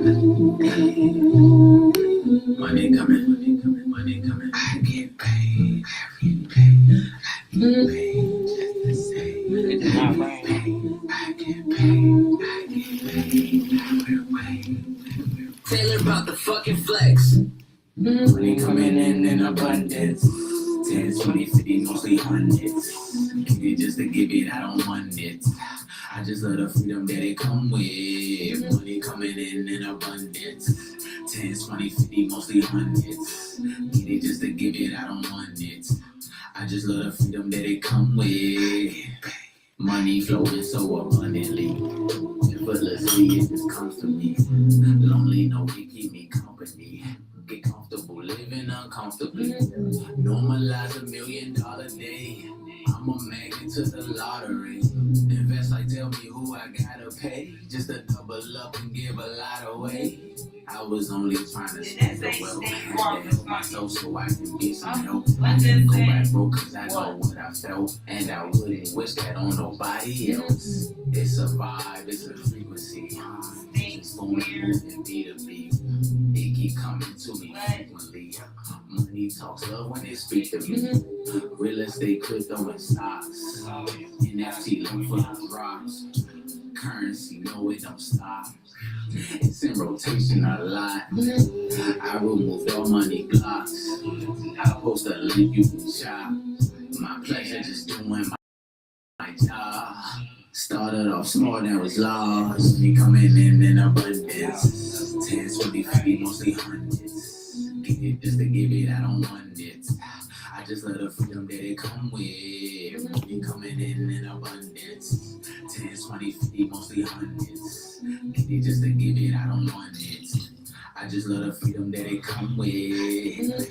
Money coming, money coming, money coming. I get paid, every day. I get paid just the same. I get paid every way. Taylor about the fucking flex. Money coming in abundance. 10, 20, 50, mostly hundreds. Get it just to give it, I don't want it. I just love the freedom that it come with. Money coming in abundance. 10, 20, 50, mostly hundreds. Get it just to give it, I don't want it. I just love the freedom that it come with. Money flowing so abundantly. Effortlessly, it just comes to me. Lonely, no, it keep me company. Get comfortable, living uncomfortably. Normalize $1 million day. I'm a magnet to the lottery. Invest like tell me who I gotta pay. Just to double up and give a lot away. I was only trying to spend the wealth. Had to help myself so I can get some help. I didn't go back broke cause I know what I felt. And I wouldn't wish that on nobody else. It's a vibe, it's a frequency. It's phone and B2B. It keep coming to me frequently. Money talks love when they speak to me. Real estate, crypto, and stocks. NFT, look for the drops. Currency, no, it don't stop. It's in rotation a lot. I removed all money blocks. I post a link you can shop. My pleasure just doing my job. Started off small and was lost. Me coming in abundance. 10, 20, 50, mostly hundreds. Get it just to give it, I don't want it. I just love the freedom that it come with. Me coming in abundance. 10, 20, 50, mostly hundreds. Get it just to give it, I don't want it. I just love the freedom that it come with.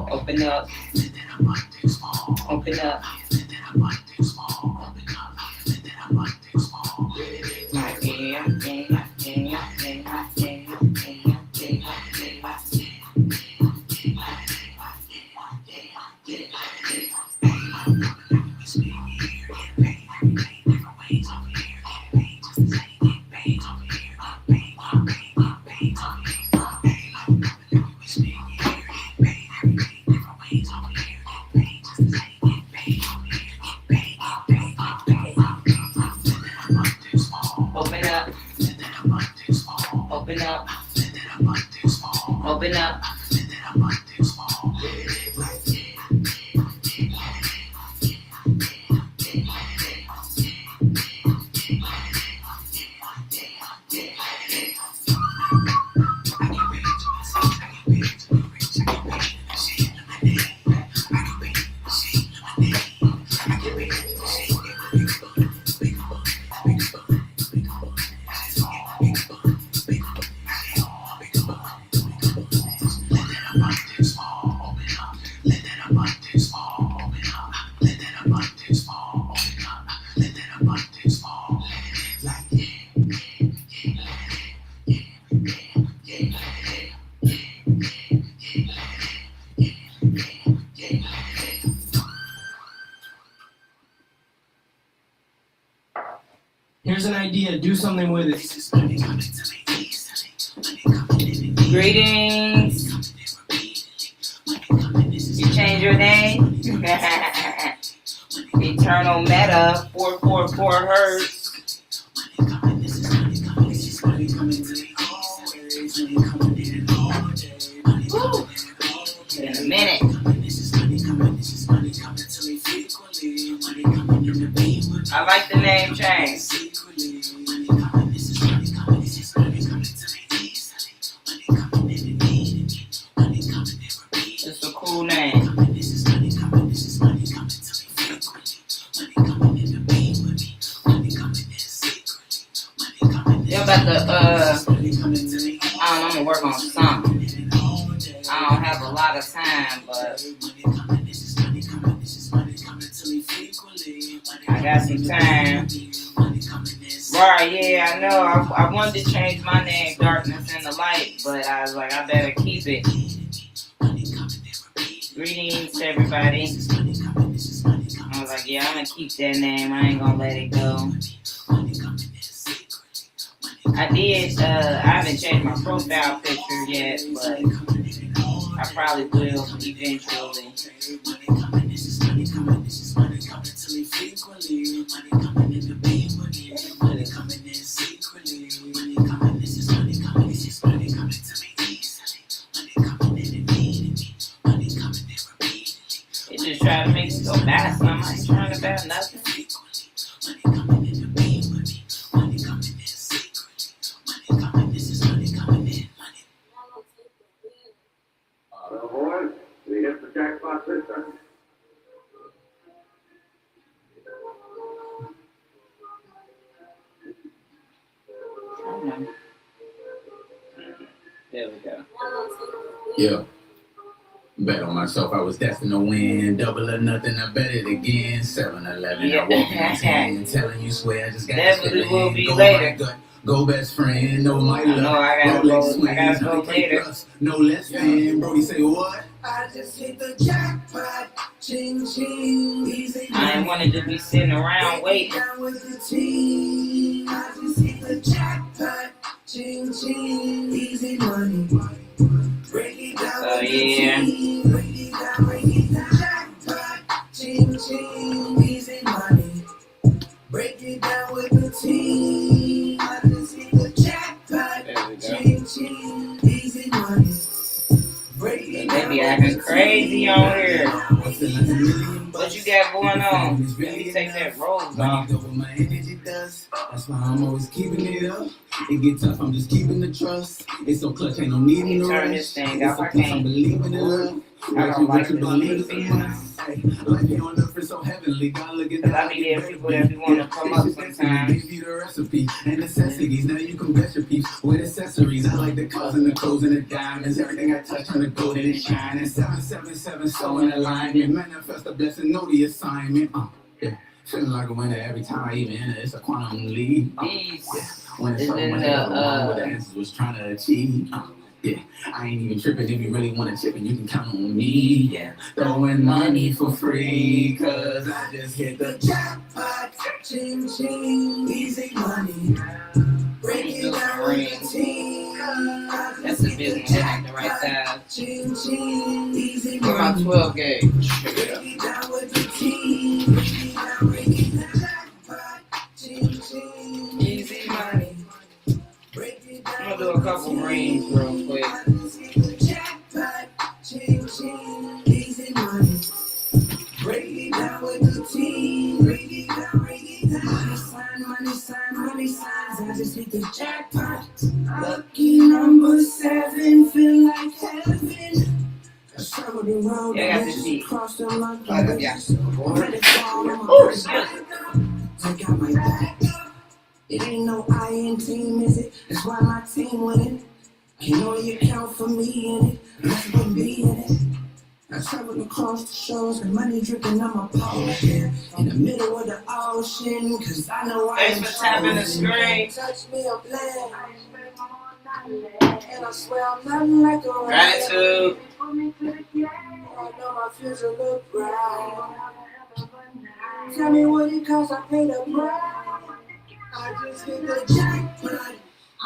Open up. Open up. Open up. Here's an idea, do something with it. Money coming to me easily. Money coming in Greetings. You change your name? Eternal Meta 444 Hertz. Woo. In a minute. I like the name change. It's a cool name. Yeah, about the I'm gonna work on something. I don't have a lot of time, but I got some time. Right, yeah, I know. I wanted to change my name, Darkness in the Light, but I was like, I better keep it. Greetings to everybody. I was like, yeah, I'm gonna keep that name. I ain't gonna let it go. I haven't changed my profile picture yet, but I probably will eventually. They just try to make me go buy something. I ain't trying to buy nothing. Well, boys, we hit the jackpot this time. There we go. Yeah. Bet on myself, I was destined to win. Double or nothing, I bet it again. 7-Eleven, Yeah. I walk in 10, telling you swear I just got Definitely to will be go later. Gut, go best friend, no my love. No, I gotta go later. Plus, no less than. Brody say what? I just hit the jackpot. Ching ching. Easy. I ain't wanted to be sitting around waiting. Down with the team. I just hit the jackpot. Ching ching. Easy money. Break it down So yeah. break it down, jackpot, ching ching, easy money. Break it down with the team. I just hit the jackpot, ching ching, easy money. Break it down. They be acting crazy on here. What you got going on? Let me take that rose off. That's why I'm always keeping it up. It get tough, I'm just keeping the trust. It's so clutch, ain't no need in the rush. Turn this thing off. I I'm can't. believing in love. I don't like this music. Like you on earth is so heavenly. God look at Cause that. I be getting people that be wanting to come up sometimes. Give you the recipe and necessities. Now you can bless your peace with accessories. I like the cars and the clothes and the diamonds. Everything I touch on the gold and it shine. And 777 so in alignment. Manifest a blessing, know the assignment. Yeah. Feeling like a winner every time I even enter. It's a quantum leap. These When it's is something in what the answers was trying to achieve. Yeah, I ain't even tripping. If you really want to chip it, you can count on me. Yeah, throwing money for free, cause I just hit the jackpot. Ching ching, easy money. Break it down with the team. That's a big one at the right time. Ching ching, easy Where my money. 12 gauge? Break it down with the team. Break it down, jackpot. Ching ching, easy money. I'm gonna do a couple rings real quick. Ching ching, easy money. Break it down with the team. Break it down, break it down. Money signs. I just hit the jackpot. Lucky number 7, feel like heaven. I traveled the road. Yeah, I got this beat. Crossed the line. Yeah. Oh, shit. I got my back up. It ain't no I in team, is it? That's why my team winning. Can only account for me in it. Let's be in it. I traveled across the shores with money dripping on my palms, yeah. In the middle of the ocean, cause I know I am Thanks for tapping the screen. Touch me up, land. And I swear I'm nothing like a Gratitude. I know my future look bright. Tell me what it costs, I paid the price. I just hit the jackpot.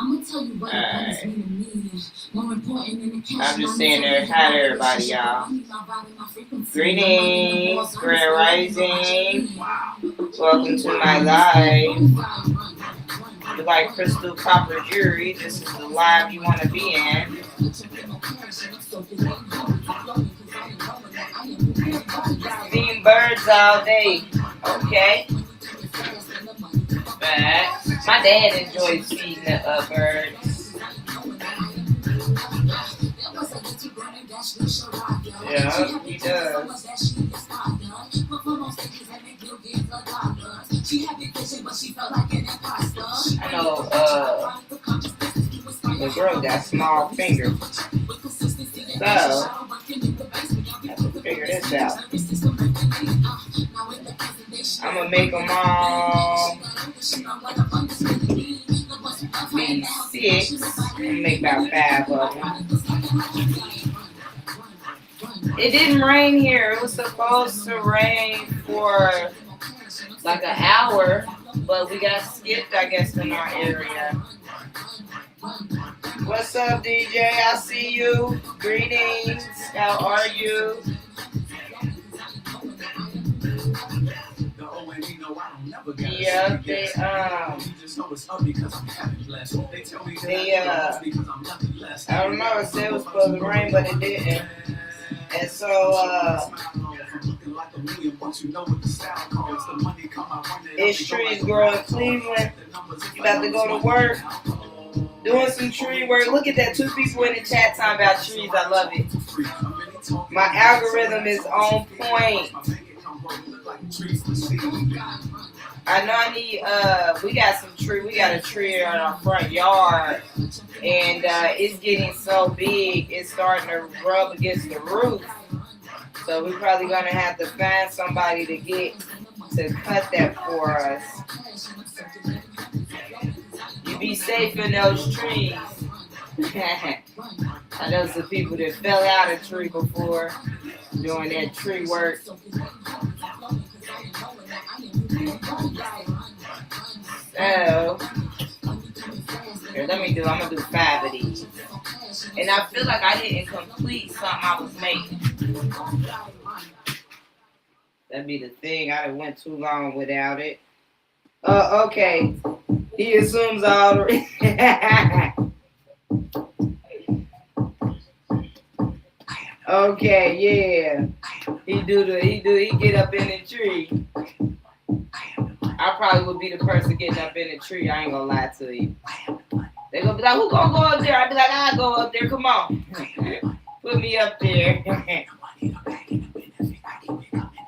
Alright. I'm just saying there. Hi to everybody, y'all. Greetings, Grand Rising. Welcome to my live. If you like crystal copper jewelry, this is the live you want to be in. Feeding birds all day. Okay. But my dad enjoys feeding the birds. Yeah, he does. I know, the girl got small fingers. So, I have to figure this out. I'm gonna make them all be 6 and make about 5 of them. It didn't rain here. It was supposed to rain for like an hour, but we got skipped, I guess, in our area. What's up, DJ? I see you. Greetings. How are you? Yeah, I don't know, it said it was supposed to rain, but it didn't. And so, it's trees growing in Cleveland. You about to go to work, doing some tree work. Look at that, 2 people in the chat talking about trees. I love it. My algorithm is on point. I know I need, we got a tree in our front yard, and it's getting so big, it's starting to rub against the roof. So we're probably going to have to find somebody to cut that for us. You be safe in those trees. I know some people that fell out of a tree before doing that tree work. So, here, I'm gonna do 5 of these. And I feel like I didn't complete something I was making. That'd be the thing. I went too long without it. Okay. He assumes all the Okay, yeah. He get up in the tree. I probably would be the person getting up in the tree. I ain't gonna lie to you. They gonna be like, who gonna go up there? I'd be like, I'll go up there. Come on. Put me up there.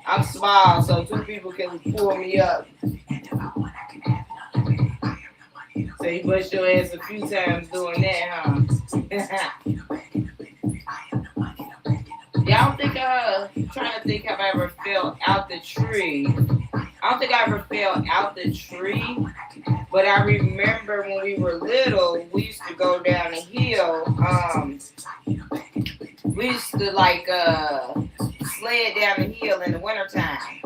I'm small, so 2 people can pull me up. So you bust your ass a few times doing that, huh? Yeah, I don't think, I'm trying to think if I ever fell out the tree. I don't think I ever fell out the tree, but I remember when we were little, we used to go down the hill. We used to sled down the hill in the wintertime.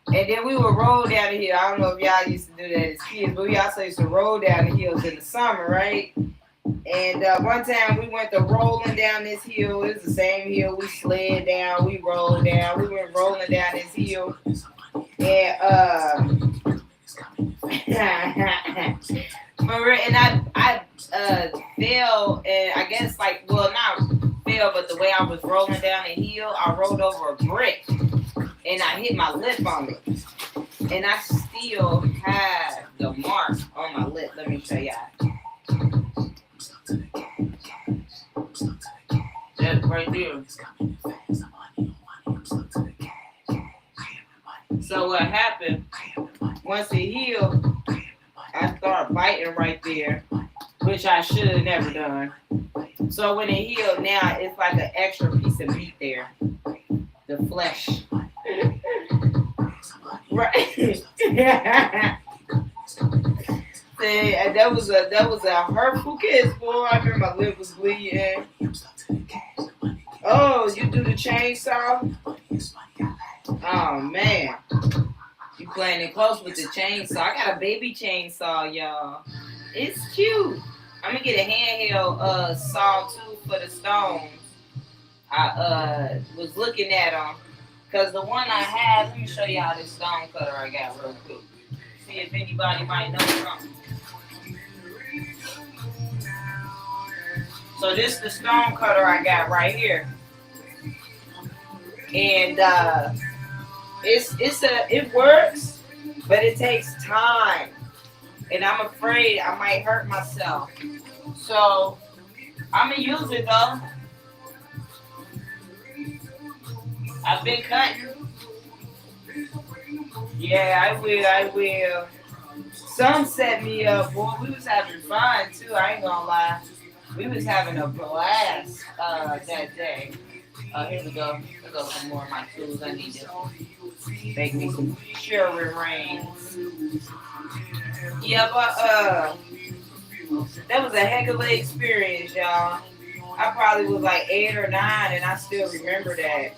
And then we would roll down the hill. I don't know if y'all used to do that as kids, but we also used to roll down the hills in the summer, right? And one time we went to rolling down this hill. It was the same hill we slid down, we rolled down. We went rolling down this hill. And I fell, and I guess not fell, but the way I was rolling down the hill, I rolled over a brick, and I hit my lip on it, and I still have the mark on my lip. Let me show y'all. That's right there. So what happened, once it healed, I started biting right there, which I should have never done. So when it healed, now it's like an extra piece of meat there, the flesh. Right. See, that was a hurtful kiss, boy. I remember my lip was bleeding. Oh, you do the chainsaw? Oh man, you playing it close with the chainsaw. I got a baby chainsaw, y'all. It's cute. I'm gonna get a handheld saw too for the stones. I was looking at them because the one I have. Let me show you how this stone cutter I got real quick. See if anybody might know something. So this is the stone cutter I got right here, and it works, but it takes time, and I'm afraid I might hurt myself. So I'm gonna use it though. I've been cutting. Yeah, I will. Some set me up, boy. We was having fun too. I ain't gonna lie. We was having a blast that day. Here we go. Here go some more of my tools. I need to make me some cherry rings. Yeah, but that was a heck of an experience, y'all. I probably was like 8 or 9, and I still remember that.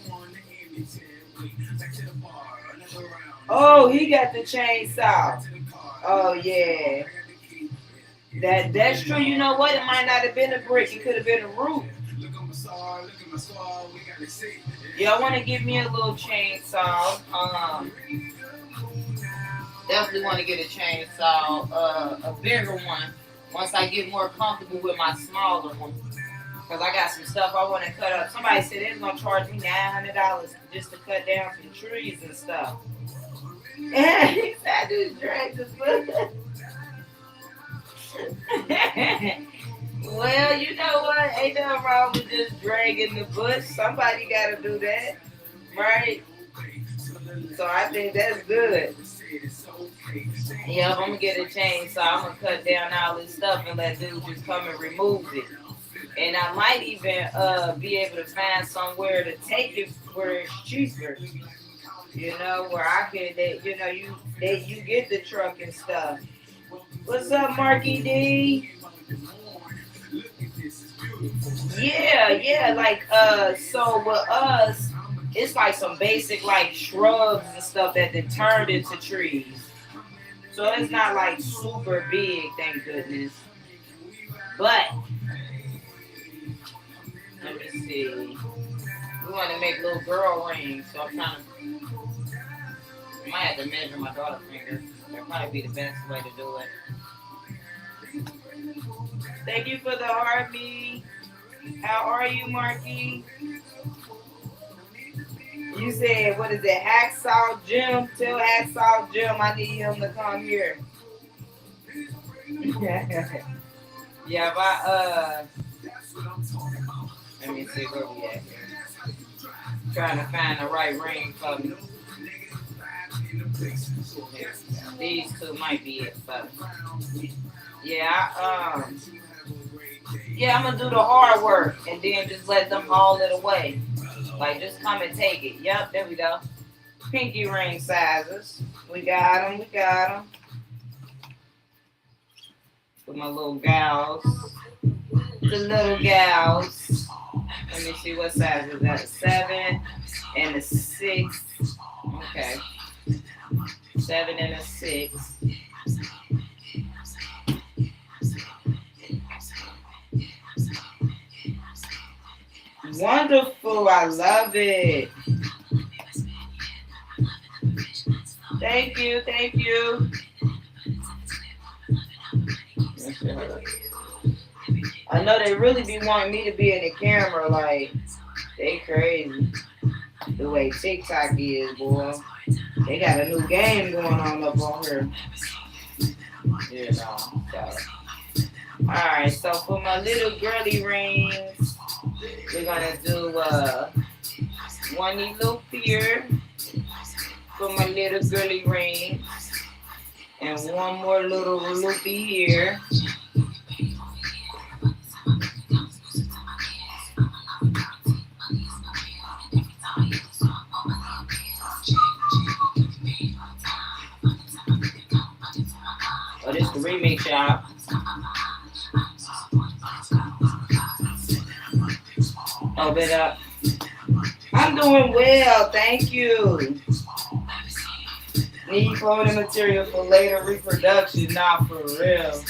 Oh, he got the chainsaw. Oh yeah. That's true. You know what? It might not have been a brick. It could have been a roof. Y'all want to give me a little chainsaw? Definitely want to get a chainsaw, a bigger one. Once I get more comfortable with my smaller one, because I got some stuff I want to cut up. Somebody said they're gonna charge me $900 just to cut down some trees and stuff. I just dragged the foot. Well, you know what? Ain't nothing wrong with just dragging the bush. Somebody got to do that, right? So I think that's good. Yeah, I'm going to get a chainsaw. I'm going to cut down all this stuff and let dude just come and remove it. And I might even be able to find somewhere to take it where it's cheaper. You know, where I could, you get the truck and stuff. What's up, Marky D? Yeah, like, so with us, it's like some basic, like, shrubs and stuff that they turned into trees. So it's not, like, super big, thank goodness. But, let me see. We want to make little girl rings, so I'm trying to, I might have to measure my daughter's finger. That'd probably be the best way to do it. Thank you for the heartbeat. How are you, Marky? You said, what is it, Hacksaw Jim? Tell Hacksaw Jim I need him to come here. Yeah, but, let me see where we at here. Trying to find the right ring for me. These two might be it, but yeah, I'm gonna do the hard work and then just let them haul it away. Like, just come and take it. Yep, there we go. Pinky ring sizes. We got them. For my little gals. The little gals. Let me see what size is that. 7 and a 6. Okay. 7 and a 6. Wonderful, I love it. Thank you. I know they really be wanting me to be in the camera, like, they crazy. The way TikTok is, boy. They got a new game going on up on here. You know, so. Alright, so for my little girly rings, we're gonna do one loop here for my little girly ring, and one more little loopy here. Oh, this is the remix, y'all. Open it up. I'm doing well, thank you. Need clothing material for later reproduction, not for real.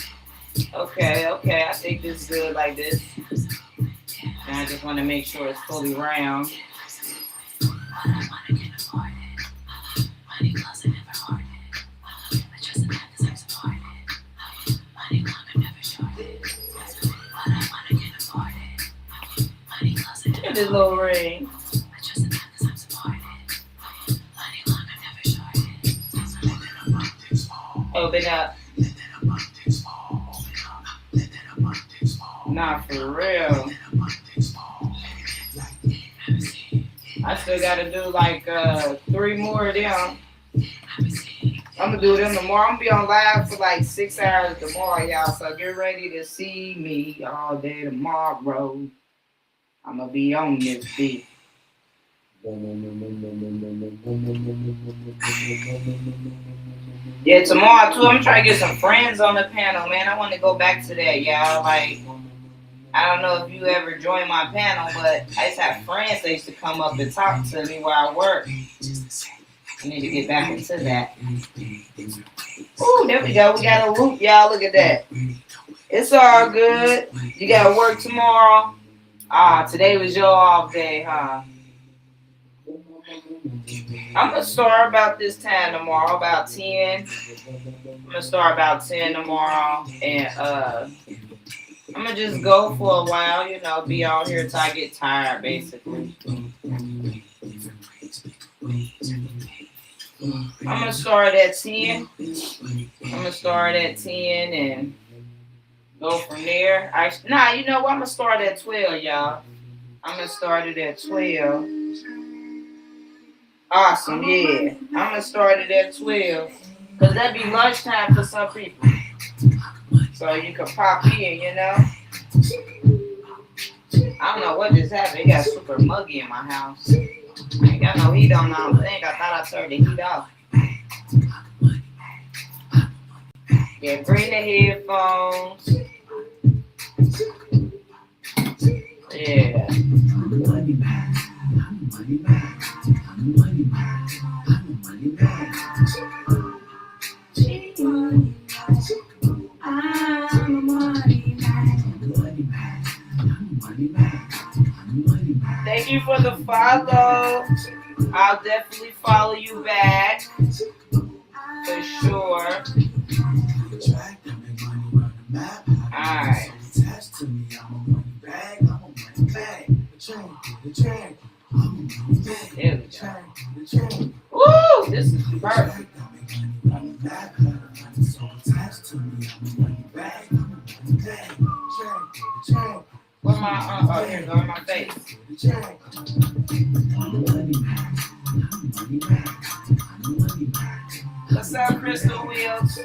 Okay, I think it's good like this. And I just want to make sure it's fully round. Look at this little ring. Open up. Nah, for real. I still gotta do like 3 more of them. I'm gonna do them tomorrow. I'm gonna be on live for like 6 hours tomorrow, y'all. So get ready to see me all day tomorrow. I'm gonna be on this beat. Yeah, tomorrow too. I'm trying to get some friends on the panel, man. I want to go back to that, y'all. Like, I don't know if you ever joined my panel, but I used to have friends that used to come up and talk to me while I work. I need to get back into that. Ooh, there we go. We got a loop, y'all. Look at that. It's all good. You got to work tomorrow. Today was your off day, huh? I'm going to start about this time tomorrow, about 10. I'm going to start about 10 tomorrow. And I'm going to just go for a while, you know, be on here until I get tired, basically. I'm going to start at 10. I'm going to start at 10 and go from there. You know what? I'm going to start at 12, y'all. I'm going to start it at 12. Awesome, yeah. I'm going to start it at 12. Because that'd be lunchtime for some people. So you can pop in, you know. I don't know what just happened. It got super muggy in my house. I ain't got no heat on, I don't think. I thought I turned the heat off. Yeah, bring the headphones. Yeah. Thank you for the follow. I'll definitely follow you back. For sure. Alright. There we go. Woo! This is perfect. Where my oh, here go in my face. What's up, Crystal Wheels?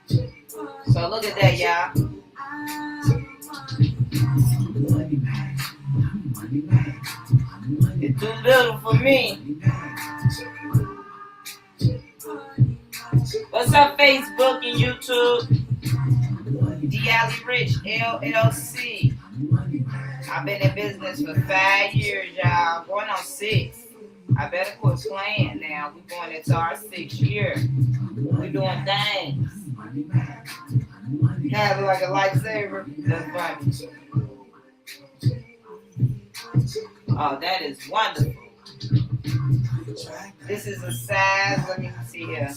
So look at that, y'all. It's too little for me. What's up, Facebook and YouTube? D'Ali Rich LLC. I've been in business for 5 years, y'all. Going on 6. I better quit playing now. We're going into our 6th year. We're doing things. Kind of like a lightsaber. That's funny. Oh, that is wonderful. This is a size, let me see here.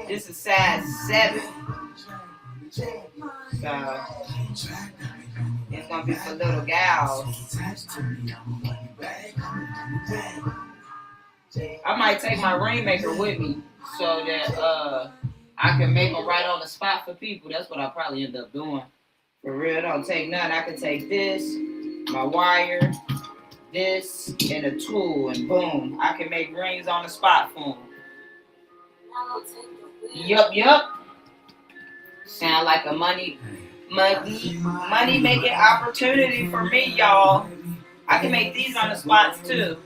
This is size 7. So, it's going to be for little gals. I might take my rainmaker with me so that I can make them right on the spot for people. That's what I'll probably end up doing. For real, don't take none. I can take this, my wire, this, and a tool, and boom. I can make rings on the spot for them. Yup. Sound like a money making opportunity for me, y'all. I can make these on the spots too.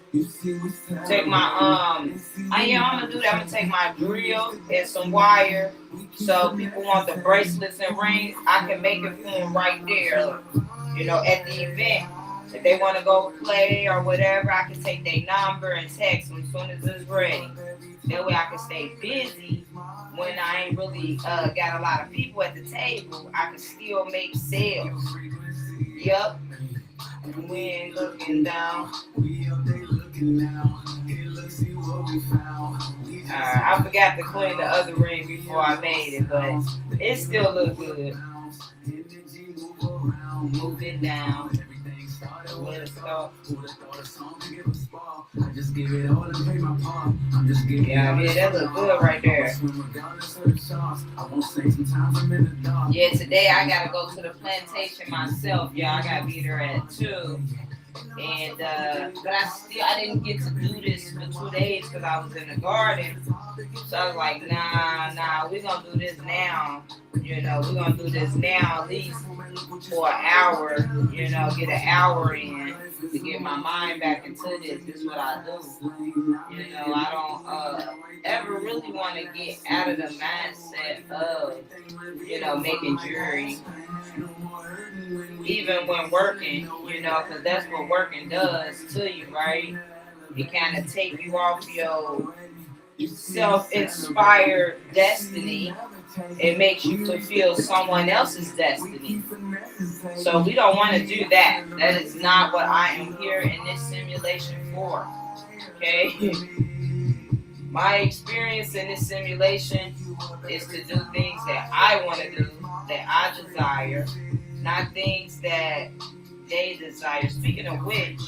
Take my I'm gonna do that. I'm gonna take my drill and some wire. So people want the bracelets and rings, I can make it for them right there. You know, at the event. If they want to go play or whatever, I can take their number and text them as soon as it's ready. That way I can stay busy when I ain't really got a lot of people at the table. I can still make sales. Yup. Wind looking down. I forgot to clean the other ring before I made it, but it still look good. Move it down. Let it stop. Yeah, that look good right there. Yeah, today I gotta go to the plantation myself, y'all. I gotta be there at 2. And but I didn't get to do this for 2 days because I was in the garden. So I was like, nah, we're gonna do this now. We're gonna do this now at least for an hour, get an hour in to get my mind back into this. This is what I do. I don't ever really want to get out of the mindset of, making jewelry. Even when working, because that's what working does to you, right? It kind of take you off your self-inspired destiny. It makes you fulfill someone else's destiny. So we don't want to do that. That is not what I am here in this simulation for. Okay? My experience in this simulation is to do things that I want to do, that I desire, not things that they desire. Speaking of which,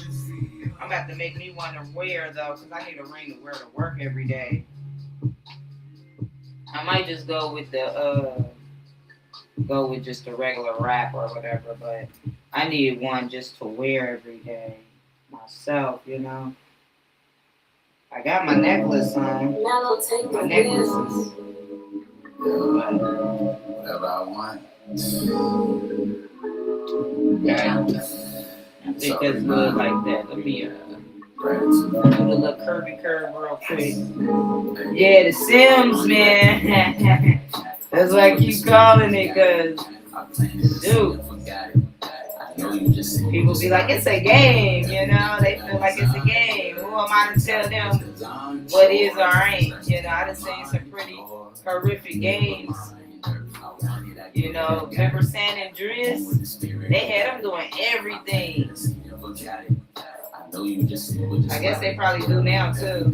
I'm about to make me want to wear, though, because I need a ring to wear to work every day. I might just go with just a regular wrap or whatever, but I need one just to wear every day myself, I got my necklace on. My necklaces. Whatever I want. Yeah. I think that's good like that. Let me do the little curvy curve real quick. Yeah, the Sims, man. That's why I keep calling it, because, dude, people be like, it's a game, They feel like it's a game. Who am I to tell them what is or ain't? I done seen some pretty horrific games. Remember San Andreas? They had them doing everything. I guess they probably do now too.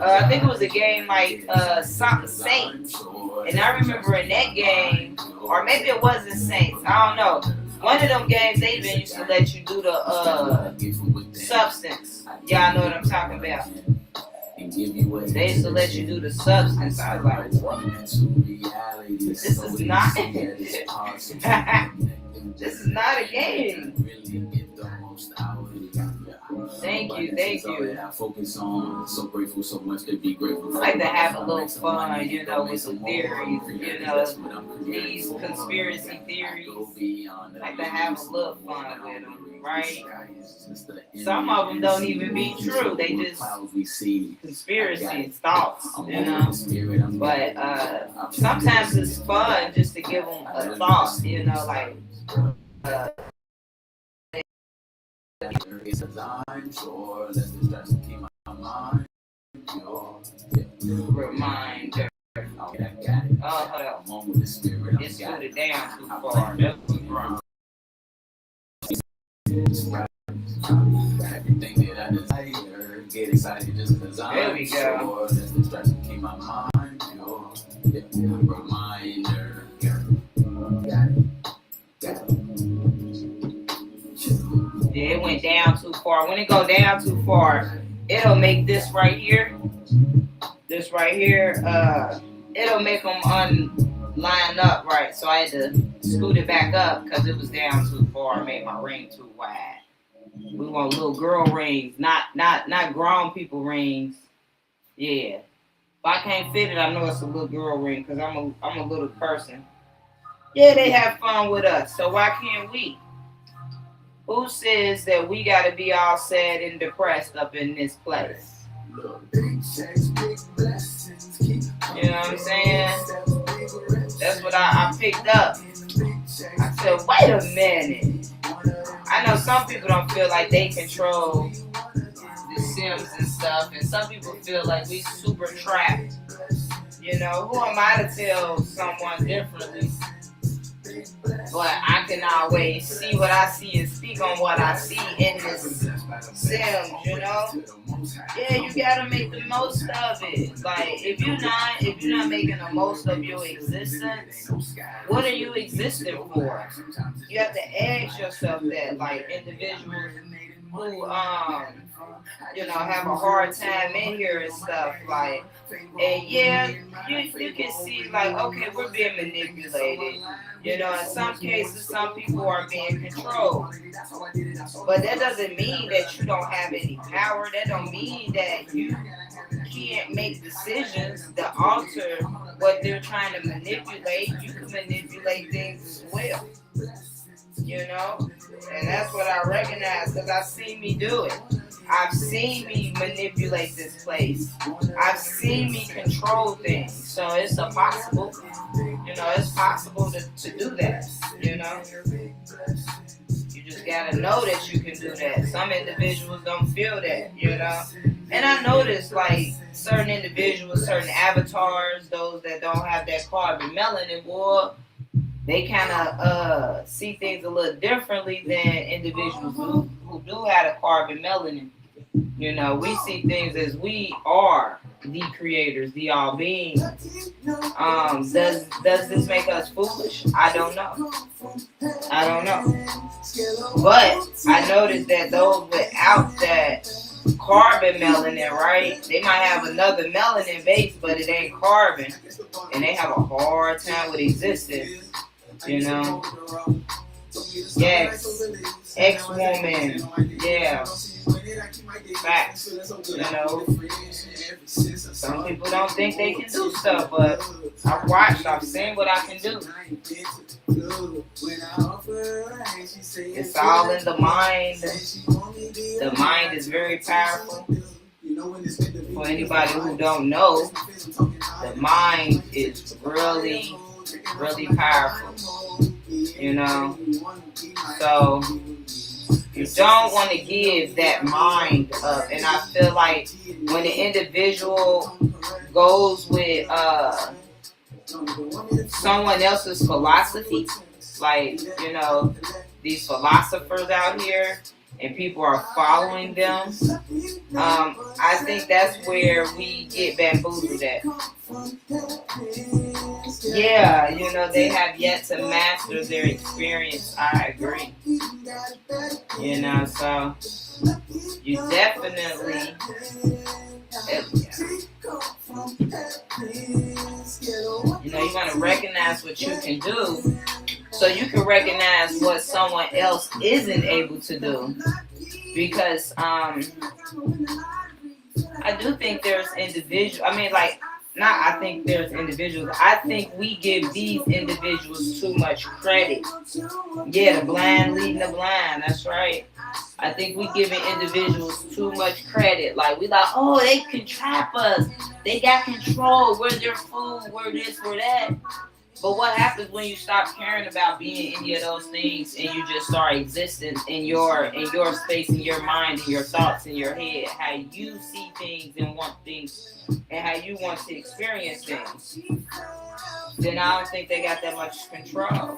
I think it was a game like something Saints. And I remember in that game, or maybe it wasn't Saints, I don't know. One of them games, they even used to let you do the substance. Y'all know what I'm talking about. They used to let you do the substance. I was like, what? This is not this is not a game. Thank you. I like to have a little fun, with the theories, these conspiracy theories. I like to have a little fun with them, right? Some of them don't even be true. They just conspiracy thoughts, But sometimes it's fun just to give them a thought, like. It's a line, sure, let's just keep my mind. Reminder. Oh, hold on. It's scooted down too far. That's what's wrong. Everything that I desire, get excited just because I'm there we go. Sure, let's just keep my mind. Reminder. Yeah, it went down too far. When it go down too far, it'll make this right here, it'll make them line up right. So I had to scoot it back up because it was down too far. I made my ring too wide. We want little girl rings, not grown people rings. Yeah. If I can't fit it, I know it's a little girl ring because I'm a little person. Yeah, they have fun with us. So why can't we? Who says that we got to be all sad and depressed up in this place? You know what I'm saying? That's what I picked up. I said, wait a minute. I know some people don't feel like they control the Sims and stuff, and some people feel like we super trapped. You know, who am I to tell someone differently? But I can always see what I see and speak on what I see in this Sims, you know? Yeah, you gotta make the most of it. Like, if you're not making the most of your existence, what are you existing for? You have to ask yourself that, like individuals who you know, have a hard time in here and stuff, like, and yeah, you can see, like, okay, we're being manipulated. You know, in some cases, some people are being controlled. But that doesn't mean that you don't have any power. That don't mean that you can't make decisions that alter what they're trying to manipulate. You can manipulate things as well. You know? And that's what I recognize, because I've seen me do it. I've seen me manipulate this place. I've seen me control things. So it's possible. You know, it's possible to do that. You know? You just gotta know that you can do that. Some individuals don't feel that, you know? And I notice, like, certain individuals, certain avatars, those that don't have that carbon melanin, boy, they kind of see things a little differently than individuals who do have a carbon melanin. You know, we see things as we are the creators, the all being. Does this make us foolish? I don't know. But I noticed that those without that carbon melanin, right? They might have another melanin base, but it ain't carbon, and they have a hard time with existence. You know, yes, ex-woman, yeah, facts. You know, some people don't think they can do stuff, but I've seen what I can do. It's all in the mind. The mind is very powerful. For anybody who don't know, the mind is really powerful, you know. So you don't want to give that mind up. And I feel like when the individual goes with someone else's philosophy, like, you know, these philosophers out here, and people are following them, I think that's where we get bamboozled at. Yeah, you know, they have yet to master their experience. I agree. You know, so you definitely, you know, you want to recognize what you can do, so you can recognize what someone else isn't able to do. Because I do think there's individuals, I think there's individuals. I think we give these individuals too much credit. Yeah, the blind leading the blind. That's right. I think we giving individuals too much credit. Like, we like, oh, they can trap us. They got control. We're their food. We're this, we're that. But what happens when you stop caring about being any of those things and you just start existing in your space, in your mind, in your thoughts, in your head, how you see things and want things and how you want to experience things? Then I don't think they got that much control.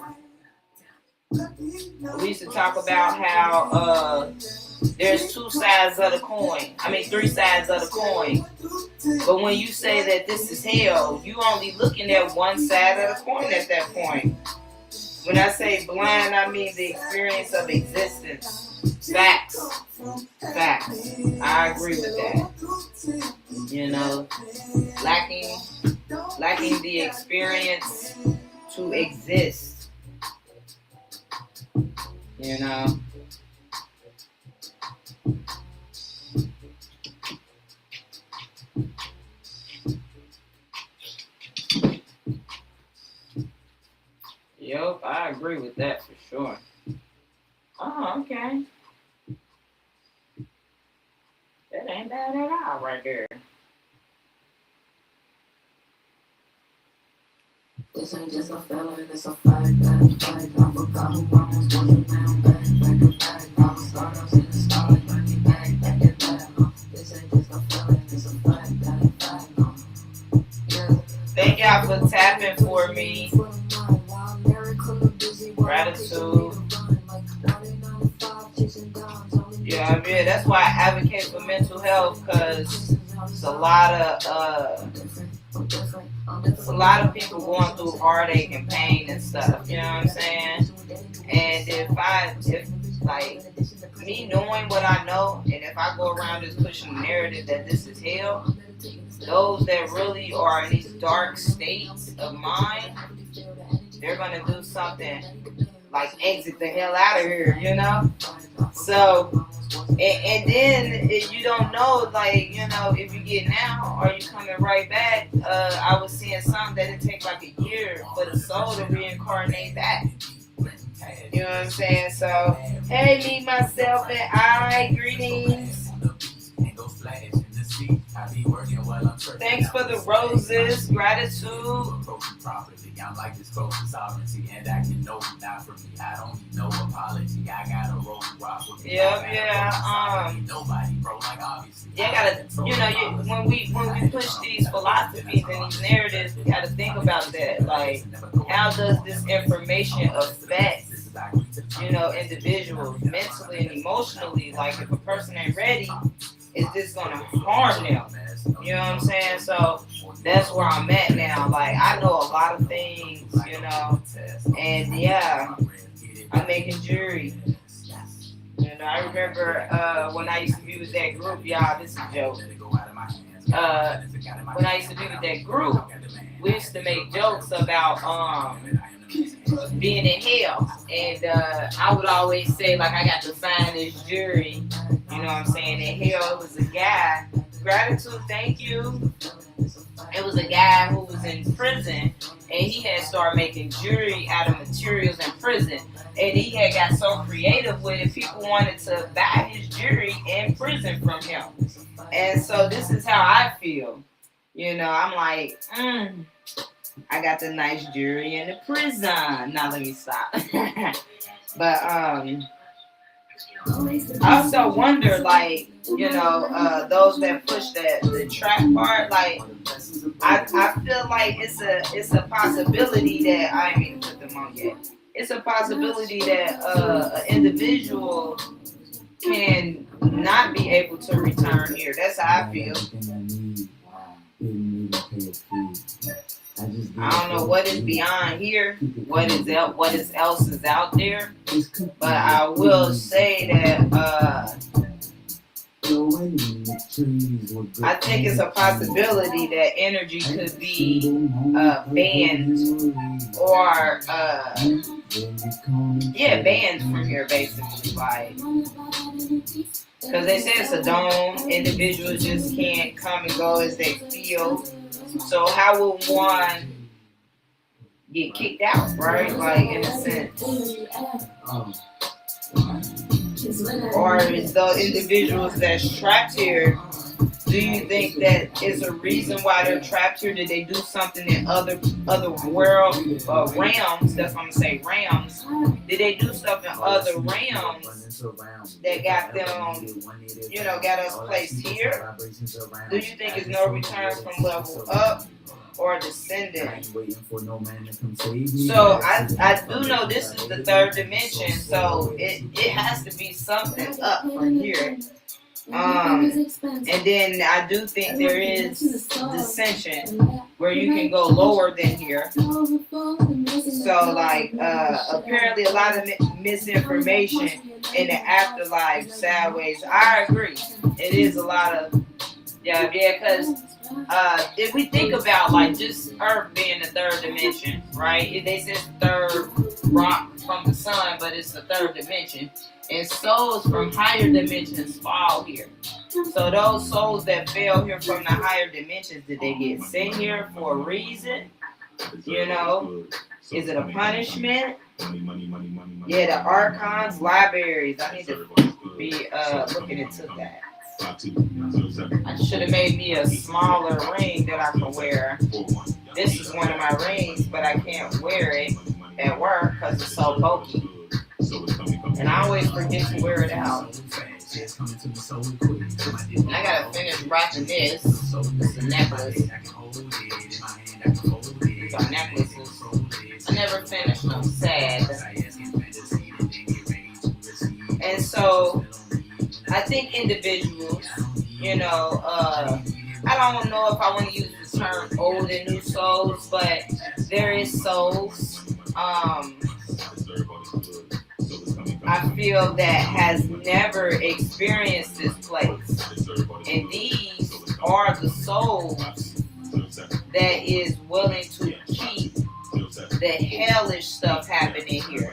We used to talk about how there's two sides of the coin. Three sides of the coin. But when you say that this is hell, you only looking at one side of the coin at that point. When I say blind, I mean the experience of existence. Facts. I agree with that. You know, lacking the experience to exist. You know. Yup, I agree with that for sure. Oh, okay. That ain't bad at all right there. This ain't just a feeling, it's a fact. I forgot who I was once, now I'm back. I was startups in the start, back it back. This for me. Gratitude. Yeah, yeah, that's why I advocate for mental health, because it's a lot of people going through heartache and pain and stuff. You know what I'm saying? And if like me knowing what I know, and if I go around just pushing the narrative that this is hell, those that really are in these dark states of mind, they're gonna do something like exit the hell out of here, you know? So, and then if you don't know, like, you know, if you get now or you coming right back, I was seeing something that it take like a year for the soul to reincarnate back. You know what I'm saying? So, hey, me, myself, and I, greetings. Thanks for the roses, gratitude. I'm like this close to sovereignty, and I can know not from me. I don't need no apology. I got a roll rock with me. Yeah. Nobody, bro. Like obviously. You gotta, you know, when we push these philosophies and these narratives, we gotta think about that. Like, how does this information affect, you know, individuals mentally and emotionally? Like, if a person ain't ready, is this gonna harm them? You know what I'm saying? So that's where I'm at now. Like, I know a lot of things, you know, and yeah, I'm making jewelry. You know, I remember when I used to be with that group, y'all, this is a joke. When I used to be with that group, we used to make jokes about being in hell, and I would always say, like, I got to find this jury, you know what I'm saying? In hell was a guy, gratitude, thank you. It was a guy who was in prison, and he had started making jewelry out of materials in prison, and he had got so creative with it, people wanted to buy his jewelry in prison from him. And so this is how I feel, you know, I'm like, I got the nice jewelry in the prison. Now let me stop. But I also wonder, like, you know, those that push the trap part, like, I feel like it's a possibility that I ain't even put them on yet. It's a possibility that an individual can not be able to return here. That's how I feel. I don't know what is beyond here, what else is out there, but I will say that I think it's a possibility that energy could be banned or banned from here, basically, like, because they say it's a dome, individuals just can't come and go as they feel. So how will one get kicked out, right? Like, in a sense. Or is the individuals that's trapped here, do you think that is a reason why they're trapped here? Did they do something in other world realms? That's what I'm gonna say, realms. Did they do stuff in other realms that got them, you know, got us placed here? Do you think it's no return from level up or descending? So I do know this is the third dimension, so it has to be something up from here. And then I do think there is dissension where you can go lower than here. So, like, apparently a lot of misinformation in the afterlife, sideways. I agree. It is a lot of, because if we think about, like, just Earth being the third dimension, right? They say third rock from the sun, but it's the third dimension. And souls from higher dimensions fall here. So those souls that fell here from the higher dimensions, did they get sent here for a reason? You know, is it a punishment? Yeah, the archons, libraries. I need to be looking into that. I should have made me a smaller ring that I can wear. This is one of my rings, but I can't wear it at work because it's so bulky. And I always forget to wear it out. And I gotta finish rocking this. It's a necklace. These are necklaces. never finished them. Sad. And so I think individuals, you know, I don't know if I want to use the term old and new souls, but there is souls. I feel that has never experienced this place. And these are the souls that is willing to keep the hellish stuff happening here.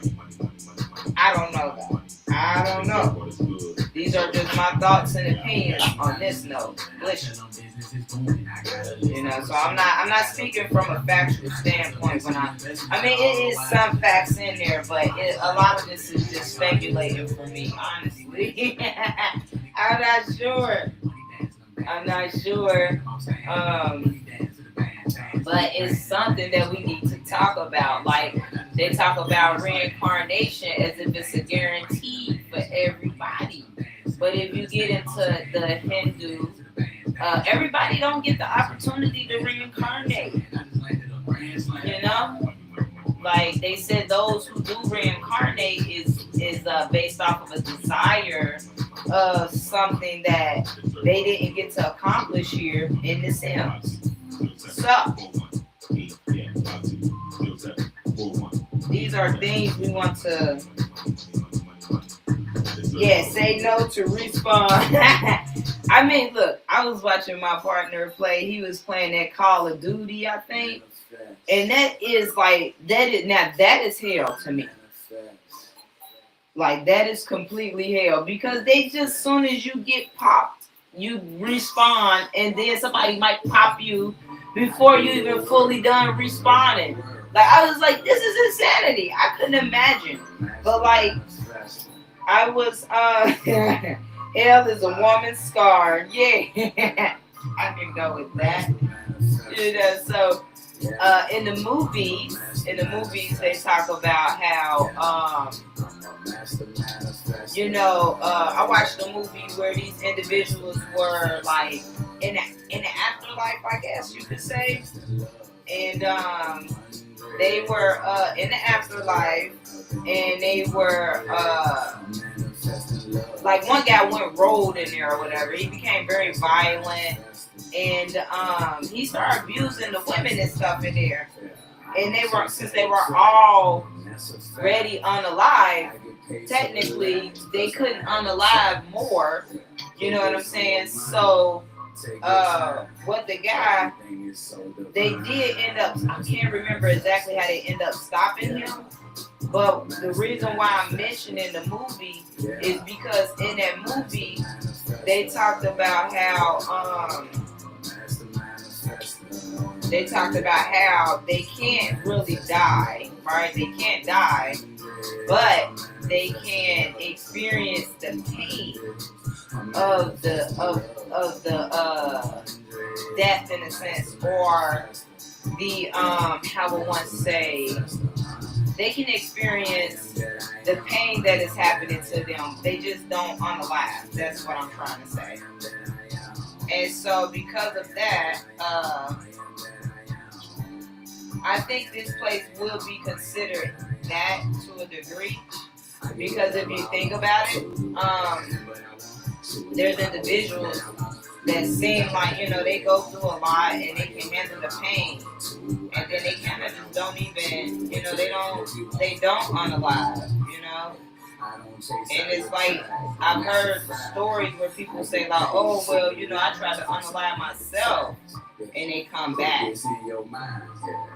I don't know though. I don't know. These are just my thoughts and opinions on this note. Listen. You know, so I'm not speaking from a factual standpoint when I mean it is some facts in there, but a lot of this is just speculating for me, honestly. I'm not sure. But it's something that we need to talk about. Like they talk about reincarnation as if it's a guarantee for everybody. But if you get into the Hindu, everybody don't get the opportunity to reincarnate. You know? Like they said, those who do reincarnate is based off of a desire of something that they didn't get to accomplish here in this Sims. So these are things we want to say no to respawn. I mean, look, I was watching my partner play. He was playing that Call of Duty, I think. And that is that is hell to me. Like that is completely hell because they just soon as you get popped, you respawn and then somebody might pop you before you even fully done respawning. Like I was like, this is insanity. I couldn't imagine. But like I was hell is a woman's scar. Yeah. I can go with that. You know, so in the movies they talk about how I watched a movie where these individuals were like in the afterlife, I guess you could say, and they were in the afterlife, and they were like one guy went rolled in there or whatever. He became very violent. And he started abusing the women and stuff in there. And since they were all already unalive, technically they couldn't unalive more. You know what I'm saying? So what the guy, they did end up, I can't remember exactly how they end up stopping him. But the reason why I'm mentioning the movie is because in that movie they talked about how they can't really die, right? They can't die, but they can experience the pain of the death in a sense, or the how would one say, they can experience the pain that is happening to them. They just don't unalive. That's what I'm trying to say. And so because of that, I think this place will be considered that to a degree. Because if you think about it, there's individuals that seem like, you know, they go through a lot and they can handle the pain. And then they kind of just don't even, you know, they don't unalive, you know. And it's like, I've heard stories where people say like, oh, well, you know, I tried to unalive myself and they come back.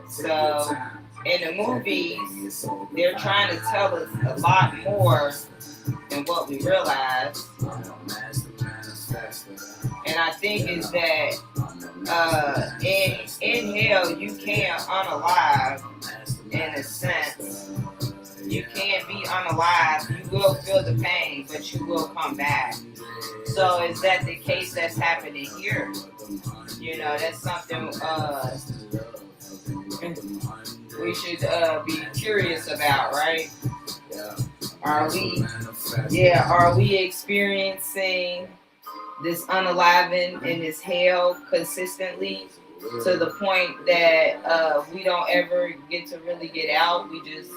So in the movies, they're trying to tell us a lot more than what we realize. And I think is that in hell you can't unalive in a sense. You can't be unalive. You will feel the pain, but you will come back. So is that the case that's happening here? You know, that's something we should be curious about, right? Are we experiencing this unaliving and this hell consistently? to the point that we don't ever get to really get out. We just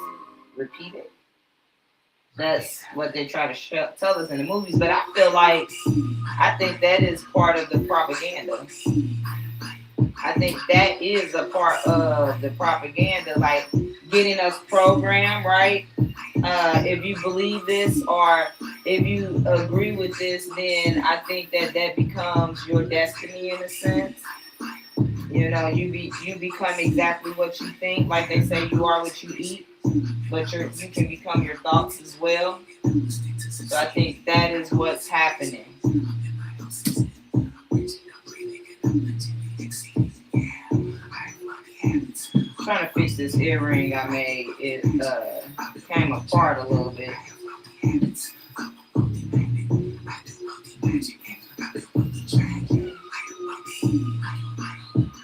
repeat it. That's what they try to tell us in the movies. But I think that is part of the propaganda. I think that is a part of the propaganda, like getting us programmed, right? If you believe this or if you agree with this, then I think that becomes your destiny in a sense. You know, you become exactly what you think. Like they say, you are what you eat, but you can become your thoughts as well. So I think that is what's happening. Trying to fix this earring I made. It came apart a little bit.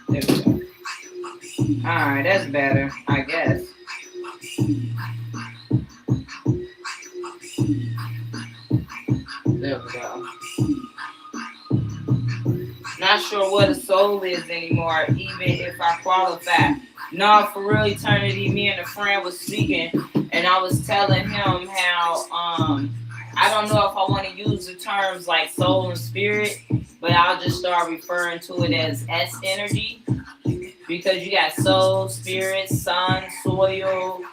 There we go. Alright, that's better, I guess. There we go. Not sure what a soul is anymore, even if I qualify. No, for real, eternity, me and a friend was speaking, and I was telling him how, I don't know if I want to use the terms like soul and spirit, but I'll just start referring to it as S energy, because you got soul, spirit, sun, soil,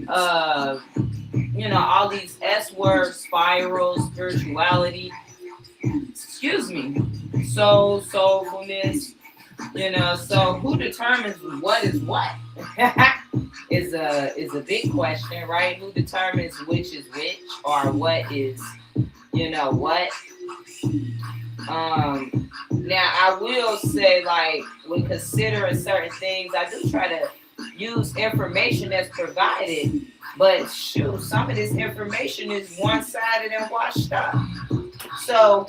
all these S words, spiral, spirituality, excuse me, soul, soulfulness, so who determines what is what? is a big question, right? Who determines which is which or what is, what? Now I will say, like, when considering certain things, I do try to use information that's provided, but shoot, some of this information is one-sided and washed up. So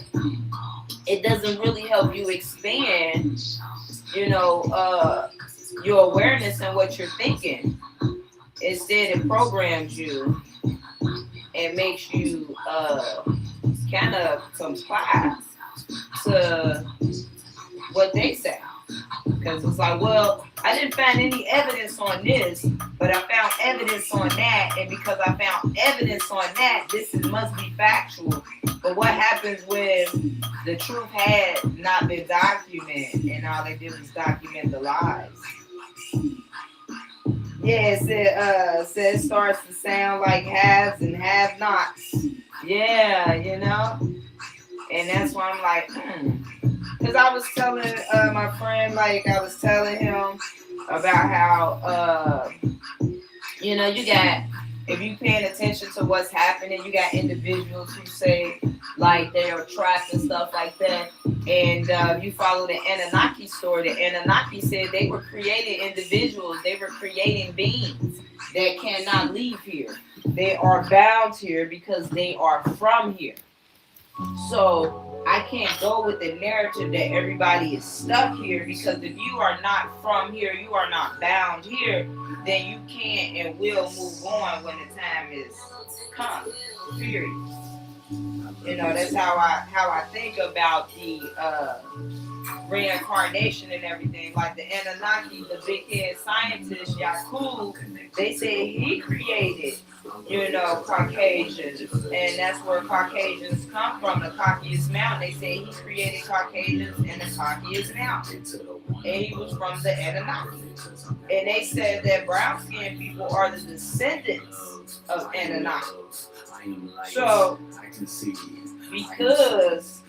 it doesn't really help you expand, your awareness and what you're thinking. Instead, it programs you and makes you kind of comply to what they say. Because it's like, well, I didn't find any evidence on this, but I found evidence on that, and because I found evidence on that, must be factual. But what happens when the truth had not been documented, and all they did was document the lies? Yeah, it starts to sound like haves and have-nots. Yeah, and that's why I'm like, Because I was telling my friend, I was telling him about how, you got, if you paying attention to what's happening, you got individuals who say, like, they are trapped and stuff like that. And you follow the Anunnaki story. The Anunnaki said they were creating individuals. They were creating beings that cannot leave here. They are bound here because they are from here. So I can't go with the narrative that everybody is stuck here, because if you are not from here, you are not bound here, then you can and will move on when the time is come. Period. That's how I think about the reincarnation and everything. Like the Anunnaki, the big head scientist Yakub, they say he created, Caucasians, and that's where Caucasians come from, the Caucasus Mountain. They say he created Caucasians in the Caucasus Mountain, and he was from the Anunnaki. And they said that brown-skinned people are the descendants of Anunnaki. So, because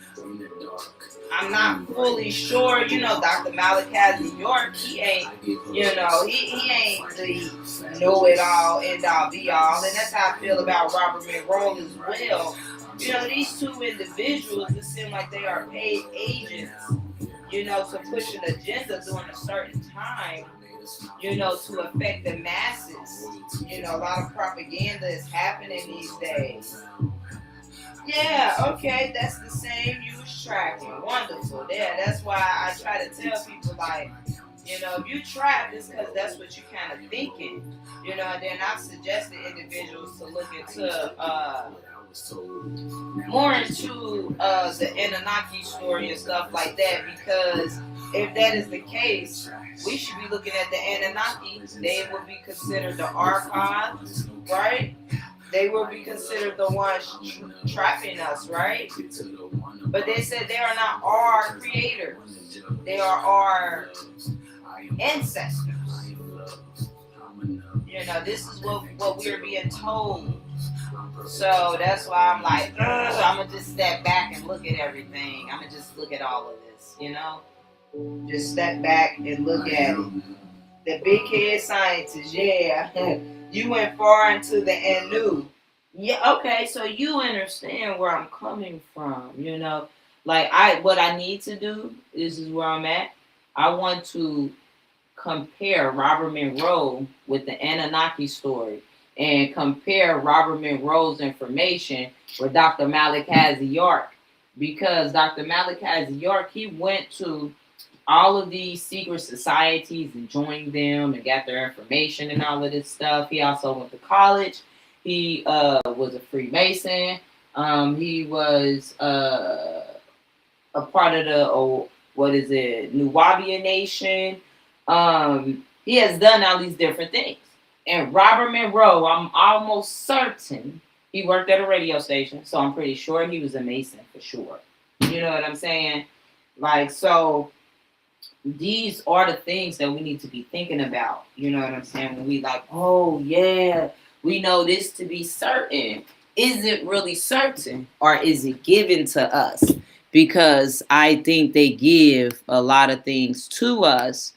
I'm not fully sure, Dr. Malachi New York, he ain't, he ain't the know-it-all, end-all, be-all, and that's how I feel about Robert Monroe as well. These two individuals, it seem like they are paid agents, to push an agenda during a certain time, to affect the masses. A lot of propaganda is happening these days. Yeah, okay, that's the same. You was tracking. Wonderful. Yeah, that's why I try to tell people, like, if you trap, it's because that's what you're kind of thinking. And then I've suggested individuals to look into more into the Anunnaki story and stuff like that, because if that is the case, we should be looking at the Anunnaki. They will be considered the archons, right? They will be considered the ones trapping us, right? But they said they are not our creators. They are our ancestors. You know, this is what we're being told. So that's why I'm like, I'm going to just step back and look at everything. I'm going to just look at all of this, you know? Just step back and look at it. The big head scientist, yeah. You went far into the Anu. Yeah, okay, so you understand where I'm coming from, you know? Like, what I need to do, this is where I'm at. I want to compare Robert Monroe with the Anunnaki story and compare Robert Monroe's information with Dr. Malachi York, because Dr. Malachi York, he went to all of these secret societies and joined them and got their information and all of this stuff. He also went to college. He was a Freemason. He was a part of the, Nuwabian Nation. He has done all these different things. And Robert Monroe, I'm almost certain he worked at a radio station, so I'm pretty sure he was a Mason for sure. You know what I'm saying? Like, so these are the things that we need to be thinking about. You know what I'm saying? When we like, oh yeah, we know this to be certain. Is it really certain, or is it given to us? Because I think they give a lot of things to us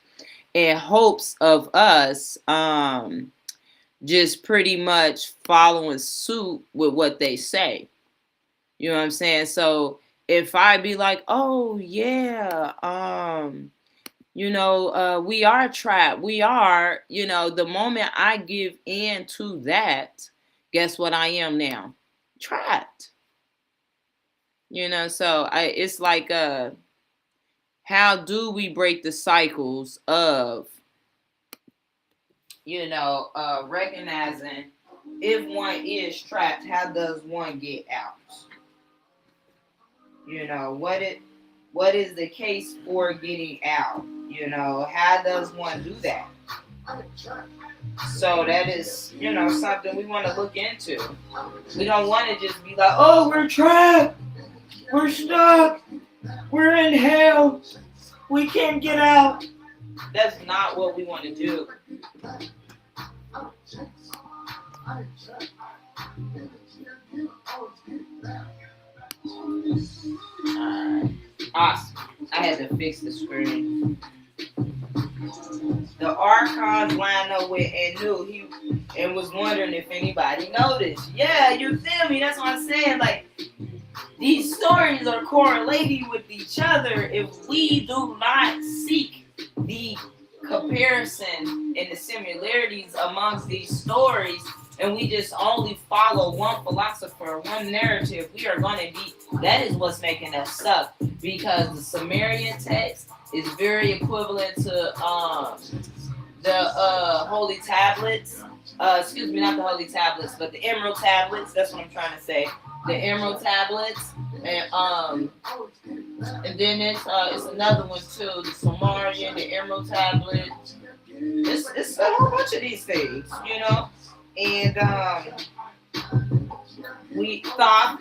in hopes of us just pretty much following suit with what they say. You know what I'm saying? So if I be like, oh yeah, we are trapped. We are, the moment I give in to that, guess what I am now? Trapped. So it's like, how do we break the cycles of, recognizing if one is trapped, how does one get out? What is the case for getting out? How does one do that? So that is, something we want to look into. We don't want to just be like, oh, we're trapped. We're stuck. We're in hell. We can't get out. That's not what we want to do. Awesome. I had to fix the screen. The archons line up with Anu. And was wondering if anybody noticed. Yeah, you feel me? That's what I'm saying. Like, these stories are correlating with each other if we do not seek the comparison and the similarities amongst these stories, and we just only follow one philosopher, one narrative. We are going to be, that is what's making us suck, because the Sumerian text is very equivalent to the holy tablets. Excuse me, not the holy tablets, but the emerald tablets. That's what I'm trying to say. The emerald tablets, and then it's another one too, the Sumerian, the emerald tablet. It's a whole bunch of these things, and we thought,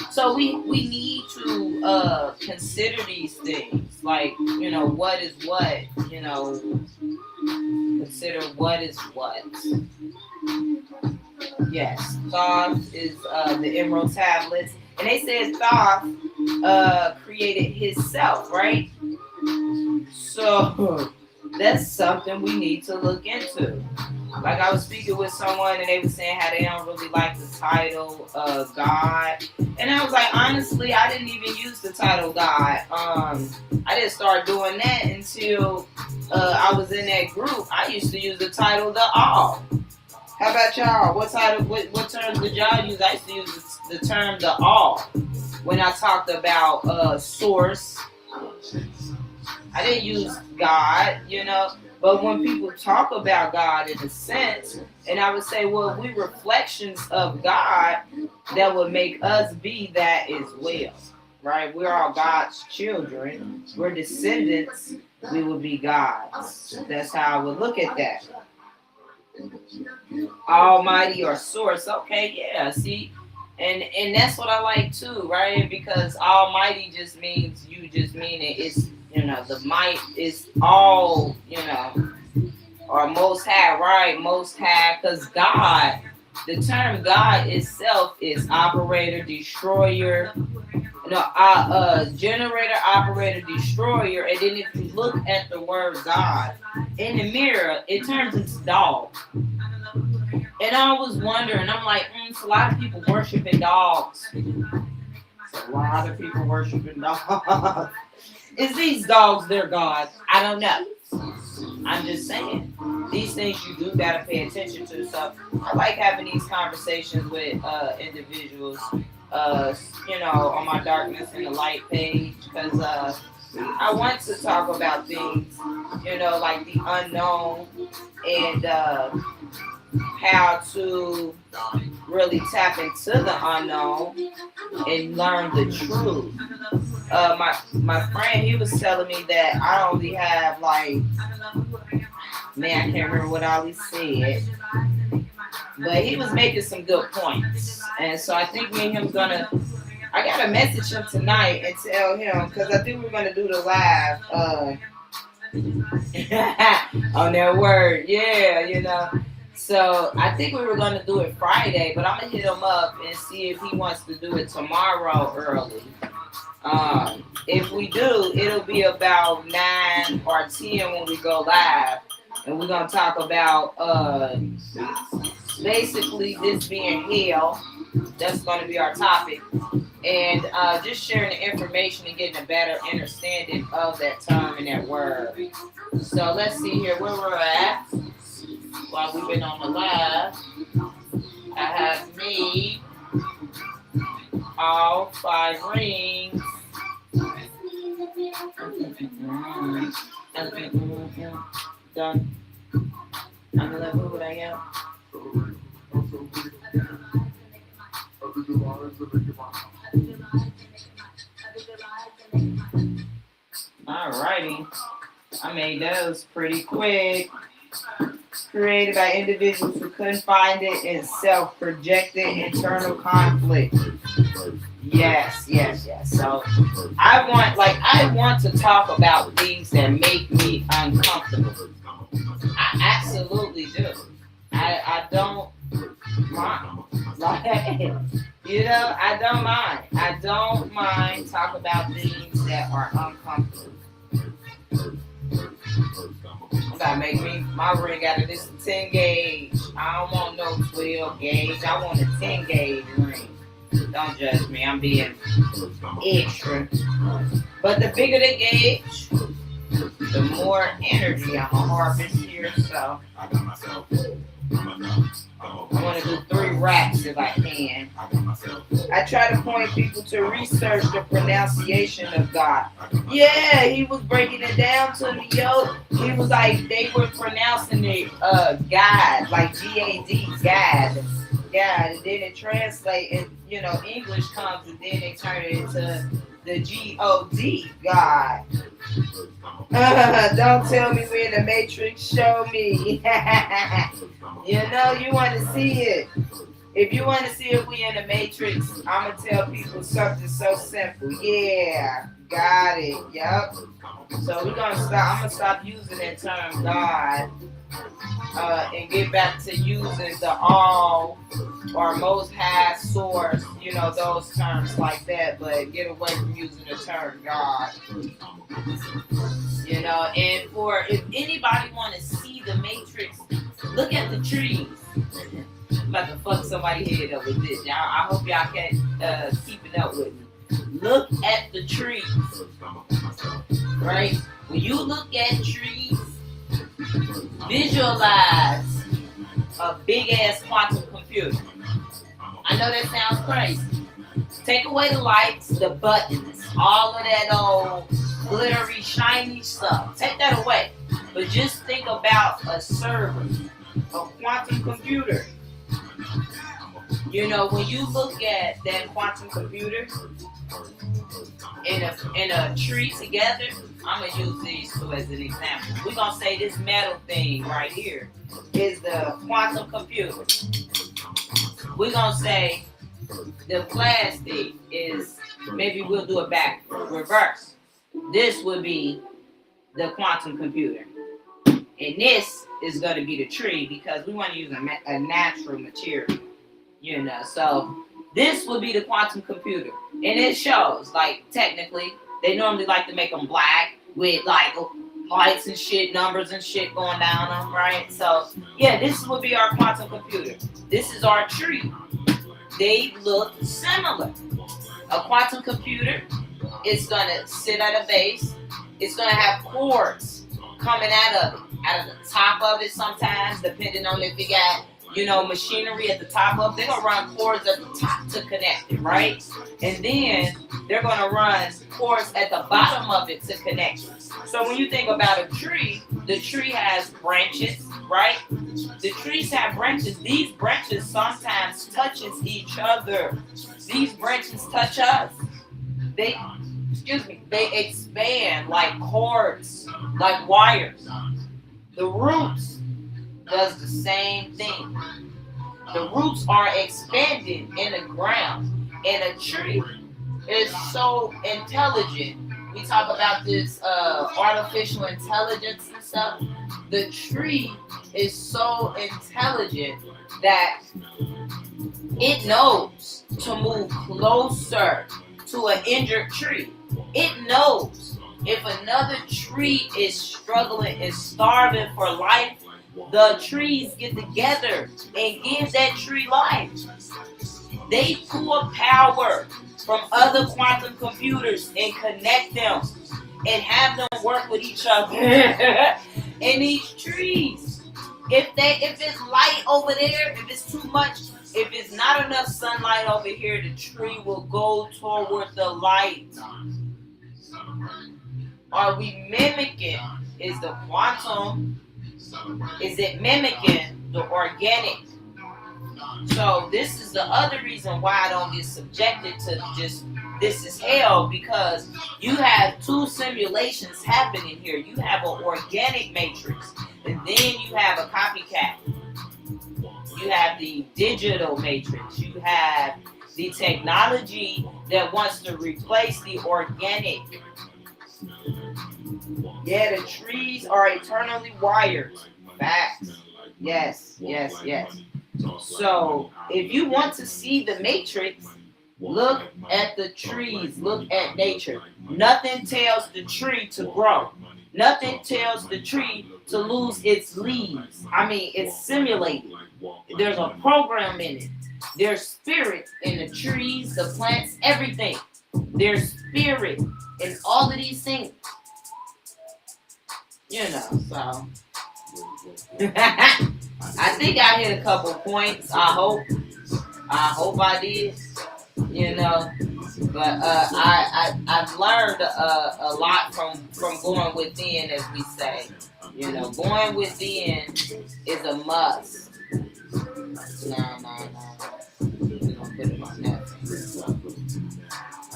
so we need to consider these things, like, what is what, consider what is what. Yes, Thoth is the emerald tablets, and they said Thoth created himself, right? So that's something we need to look into. Like, I was speaking with someone, and they were saying how they don't really like the title God, and I was like, honestly, I didn't even use the title God. I didn't start doing that until I was in that group. I used to use the title the All. How about y'all? What terms did y'all use? I used to use the term the All when I talked about source. I didn't use God, but when people talk about God in a sense, and I would say, well, we reflections of God that would make us be that as well, right? We're all God's children. We're descendants. We would be gods. That's how I would look at that. Almighty or source. Okay, yeah. See, and that's what I like too, right? Because Almighty just means you just mean it. It's the might is all or Most High, right? Most High, because God. The term God itself is operator, destroyer, generator, operator, destroyer. And then if you look at the word God in the mirror, it turns into dog. And I was wondering, I'm like, it's a lot of people worshiping dogs. It's a lot of people worshiping dogs. Is these dogs their gods? I don't know. I'm just saying. These things you do gotta pay attention to. So I like having these conversations with individuals, on my Darkness in the Light page, because I want to talk about things, like the unknown and how to really tap into the unknown and learn the truth. My friend, he was telling me that I only have I can't remember what all he said, but he was making some good points. And so I think me and him I gotta message him tonight and tell him, because I think we're gonna do the live on that word. Yeah, So I think we were gonna do it Friday, but I'm gonna hit him up and see if he wants to do it tomorrow early. If we do, it'll be about 9 or 10 when we go live. And we're going to talk about basically this being hell. That's going to be our topic. And just sharing the information and getting a better understanding of that term and that word. So let's see here where we're at. While we've been on the live, I have made all 5 rings. Done. I'm gonna let what I am. Alrighty. I made those pretty quick. Created by individuals who couldn't find it in self-projected internal conflict. Yes. So I want to talk about things that make me uncomfortable. I absolutely do. I don't mind. I don't mind. I don't mind talking about things that are uncomfortable. Gotta make my ring out of this 10 gauge. I don't want no 12 gauge. I want a 10 gauge ring. Don't judge me. I'm being extra. But the bigger the gauge, the more energy I'm gonna harvest here. So I want to do 3 racks if I can. I try to point people to research the pronunciation of God. Yeah, he was breaking it down to me, yo. He was like, they were pronouncing it God, like G-A-D, God. And then it translates, and English comes, and then they turn it into the G-O-D, God. Don't tell me we're in the Matrix, show me. You want to see it. If you want to see if we in the Matrix, I'm going to tell people something so simple. Yeah, got it. Yep. So I'm going to stop using that term God and get back to using the all or most high source, those terms like that, but get away from using the term God. And if anybody want to see the Matrix, look at the trees. I'm about to fuck somebody's head up with this. I hope y'all can keep it up with me. Look at the trees. Right? When you look at trees, visualize a big ass quantum computer. I know that sounds crazy. Take away the lights, the buttons, all of that old glittery, shiny stuff. Take that away. But just think about a server, a quantum computer. When you look at that quantum computer, in a tree together, I'm gonna use these two as an example. We're gonna say this metal thing right here is the quantum computer. We're gonna say the plastic is, maybe we'll do it back reverse. This would be the quantum computer. And this is going to be the tree because we want to use a natural material, you know. So this would be the quantum computer. And it shows, like, technically, they normally like to make them black with, like, lights and shit, numbers and shit going down them, right? So, yeah, this would be our quantum computer. This is our tree. They look similar. A quantum computer is going to sit at a base. It's going to have cords coming out of the top of it sometimes, depending on if you got, you know, machinery at the top of it. They're going to run cords at the top to connect it, right? And then they're going to run cords at the bottom of it to connect it. So when you think about a tree, the tree has branches, right? The trees have branches. These branches sometimes touches each other. These branches touch us. They expand like cords, like wires. The roots does the same thing. The roots are expanded in the ground. And a tree is so intelligent. We talk about this artificial intelligence and stuff. The tree is so intelligent that it knows to move closer to an injured tree. It knows if another tree is struggling, is starving for life, the trees get together and give that tree life. They pull power from other quantum computers and connect them and have them work with each other. And these trees, if it's light over there, if it's too much, if it's not enough sunlight over here, the tree will go toward the light. Are we mimicking? Is the quantum, is it mimicking the organic? So this is the other reason why I don't get subjected to just this is hell, because you have two simulations happening here. You have an organic matrix, and then you have a copycat. You have the digital matrix. You have the technology that wants to replace the organic. Yeah, the trees are eternally wired. Facts. Yes, yes, yes. So, if you want to see the matrix, look at the trees. Look at nature. Nothing tells the tree to grow. Nothing tells the tree to lose its leaves. I mean, it's simulated. There's a program in it. There's spirit in the trees, the plants, everything. There's spirit in all of these things. You know, so. I think I hit a couple points. I hope I did. You know, but I've learned a lot from going within, as we say. You know, going within is a must. No. We're gonna put it on that.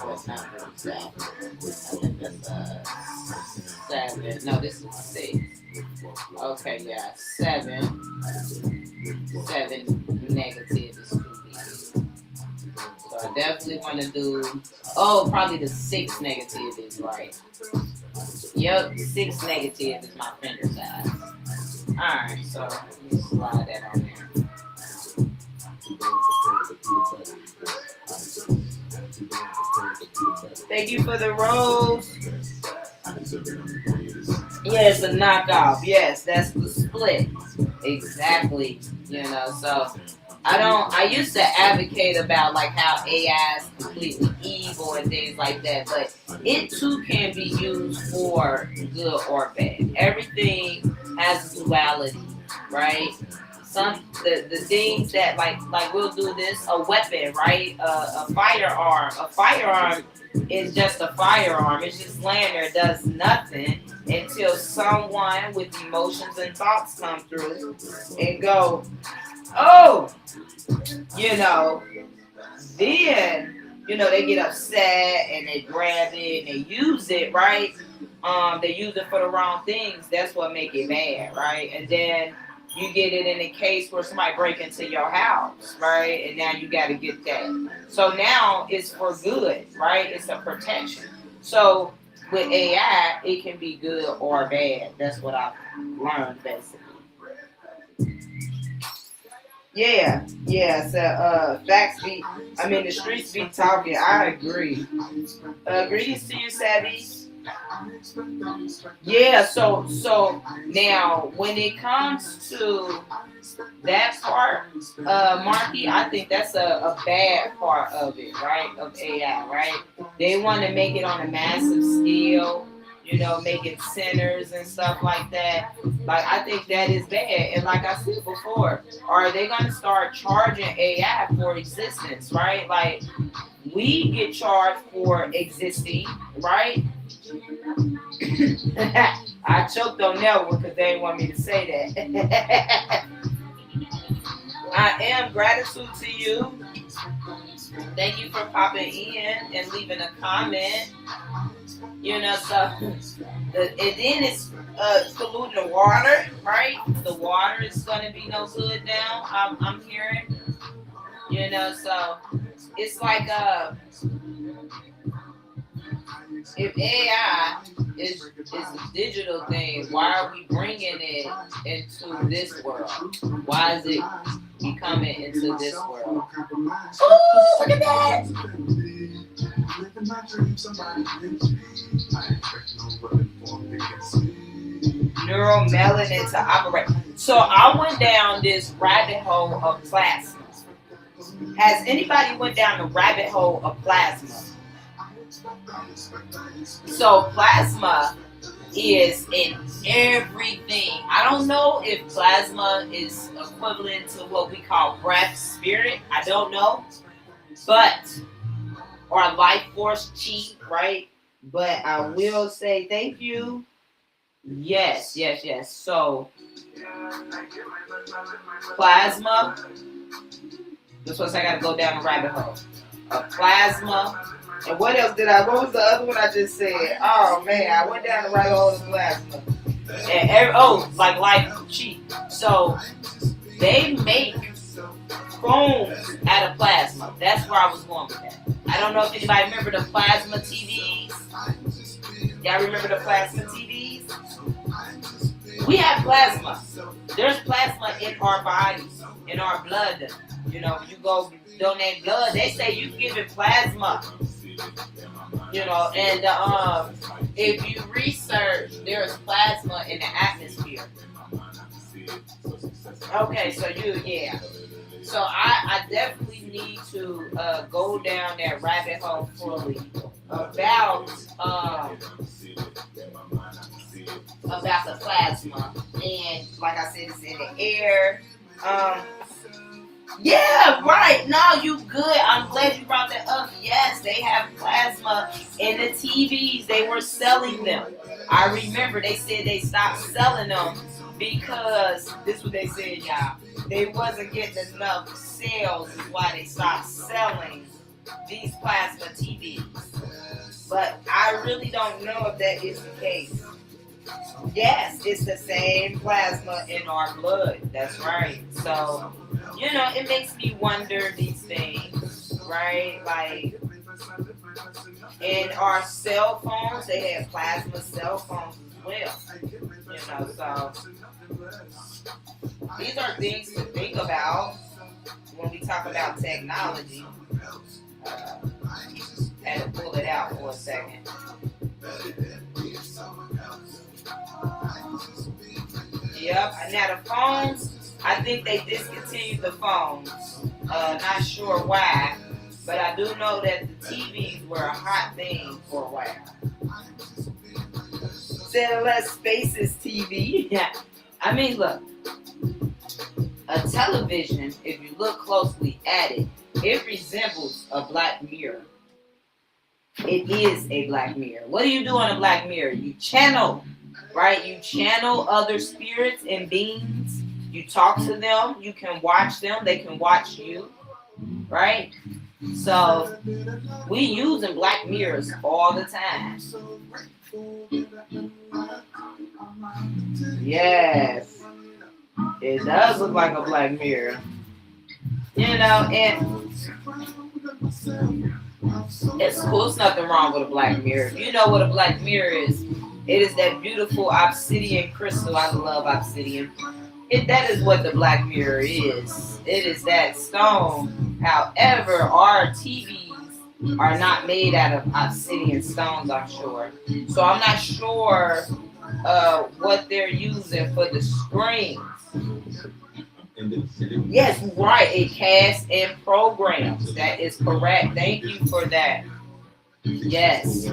That's not really seven. I think that's 7. No, this is 6. Okay, yeah, 7. 7 negative is 2 big. So I definitely want to do. Oh, probably the 6 negative is right. Yep, 6 negative is my finger size. Alright, so let me slide that on there. Thank you for the rose. Yes, a knockoff. Yes, that's the split. Exactly. You know, so I used to advocate about like how AI is completely evil and things like that, but it too can be used for good or bad. Everything has duality, right? The things that like we'll do this, a weapon, right? A firearm. A firearm is just a firearm. It's just laying there, does nothing until someone with emotions and thoughts come through and go, oh, you know, then they get upset and they grab it and they use it, right? They use it for the wrong things. That's what make it bad, right? And then you get it in a case where somebody break into your house, right? And now you got to get that. So now it's for good, right? It's a protection. So with AI, it can be good or bad. That's what I've learned, basically. Yeah. So facts be, the streets be talking. I agree. Greetings to you, Savvy. Yeah, so now when it comes to that part, Marky, I think that's a bad part of it, right? Of AI, right? They want to make it on a massive scale, making centers and stuff like that. Like, I think that is bad. And like I said before, are they going to start charging AI for existence, right? Like, we get charged for existing, right? I choked on that one because they didn't want me to say that. I am gratitude to you. Thank you for popping in and leaving a comment. So and then it's polluting the water, right? The water is going to be no good now. I'm hearing. So it's like if AI is a digital thing, why are we bringing it into this world? Why is it becoming into this world? Oh, look at that! Neuromelanin to operate. So I went down this rabbit hole of plasma. Has anybody went down the rabbit hole of plasma? So plasma is in everything. I don't know if plasma is equivalent to what we call breath, spirit. I don't know. But, or life force, chi, right? But I will say thank you. Yes. So, plasma. That's what I got to go down the rabbit hole. Plasma. And what else what was the other one I just said? Oh man, I went down the rabbit hole of plasma. And like life cheap. So they make phones out of plasma. That's where I was going with that. I don't know if anybody remember the plasma TVs. Y'all remember the plasma TVs? We have plasma. There's plasma in our bodies, in our blood. You go donate blood. They say you give it plasma. And if you research, there's plasma in the atmosphere. Okay, so So I definitely need to go down that rabbit hole fully about the plasma. And like I said, it's in the air. Yeah, right. No, you good. I'm glad you brought that up. Yes, they have plasma in the TVs. They were selling them. I remember they said they stopped selling them because this is what they said, y'all. They wasn't getting enough sales is why they stopped selling these plasma TVs. But I really don't know if that is the case. Yes, it's the same plasma in our blood. That's right. So, it makes me wonder these things, right? Like, in our cell phones, they have plasma cell phones as well. So these are things to think about when we talk about technology. Had to pull it out for a second. Yep. Now the phones, I think they discontinued the phones. Not sure why, but I do know that the TVs were a hot thing for a while. Cellular Spaces TV. Yeah. Look, a television, if you look closely at it, it resembles a black mirror. It is a black mirror. What do you do on a black mirror? You channel, right? You channel other spirits and beings. You talk to them. You can watch them. They can watch you, right? So we using black mirrors all the time. Yes, it does look like a black mirror. You know, and it's cool. There's nothing wrong with a black mirror. If you know what a black mirror is, it is that beautiful obsidian crystal. I love obsidian. That is what the black mirror is. It is that stone. However, our TVs are not made out of obsidian stones, I'm sure. So I'm not sure what they're using for the screens. Yes, right. It casts and programs. That is correct. Thank you for that. Yes.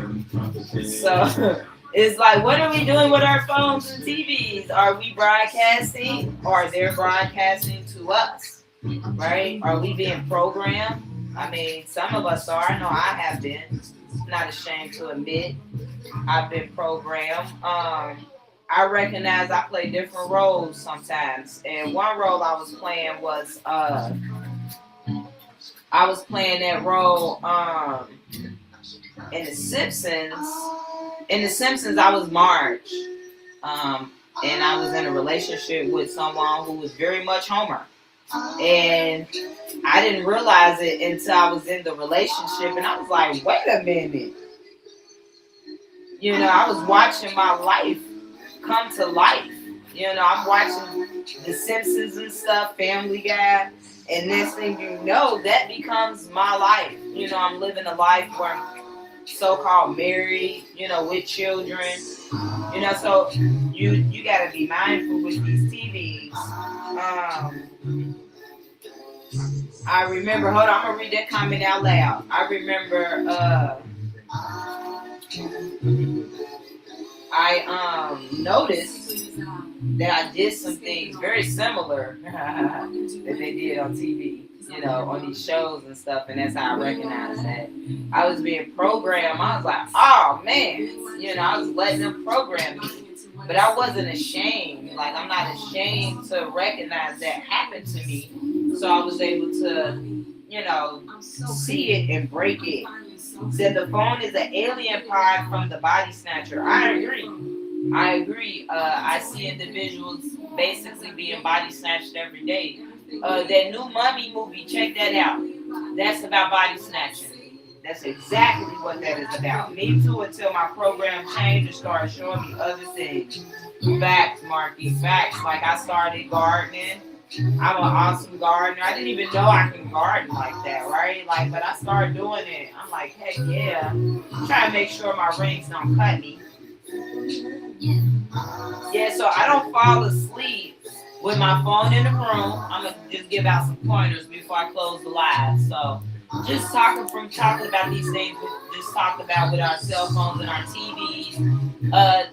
So it's like, what are we doing with our phones and TVs? Are we broadcasting or they're broadcasting to us? Right? Are we being programmed? I mean, some of us are. I know I have been. Not ashamed to admit I've been programmed. I recognize I play different roles sometimes. And one role I was playing was I was playing that role in The Simpsons. In The Simpsons, I was Marge. And I was in a relationship with someone who was very much Homer. And I didn't realize it until I was in the relationship. And I was like, wait a minute. You know, I was watching my life come to life. You know, I'm watching The Simpsons and stuff, Family Guy. And next thing you know, that becomes my life. You know, I'm living a life where I'm so-called married, you know, with children. You know, so you got to be mindful with these TVs. I remember, hold on, I'm going to read that comment out loud. I remember I noticed that I did some things very similar that they did on TV, you know, on these shows and stuff, and that's how I recognized that. I was being programmed. I was like, oh man, you know, I was letting them program me. But I wasn't ashamed. Like, I'm not ashamed to recognize that happened to me. So I was able to, you know, see it and break it. Said the phone is an alien pod from the body snatcher. I agree. I see individuals basically being body snatched every day. That new Mummy movie, check that out. That's about body snatching. That's exactly what that is about. Me too, until my program changed and started showing me other things. Facts, Marky, facts. Like, I started gardening. I'm an awesome gardener. I didn't even know I can garden like that, right? Like, but I started doing it. I'm like, heck yeah. I'm trying to make sure my rings don't cut me. Yeah, so I don't fall asleep with my phone in the room. I'm going to just give out some pointers before I close the live. So just talking about these things, we just talked about with our cell phones and our TVs.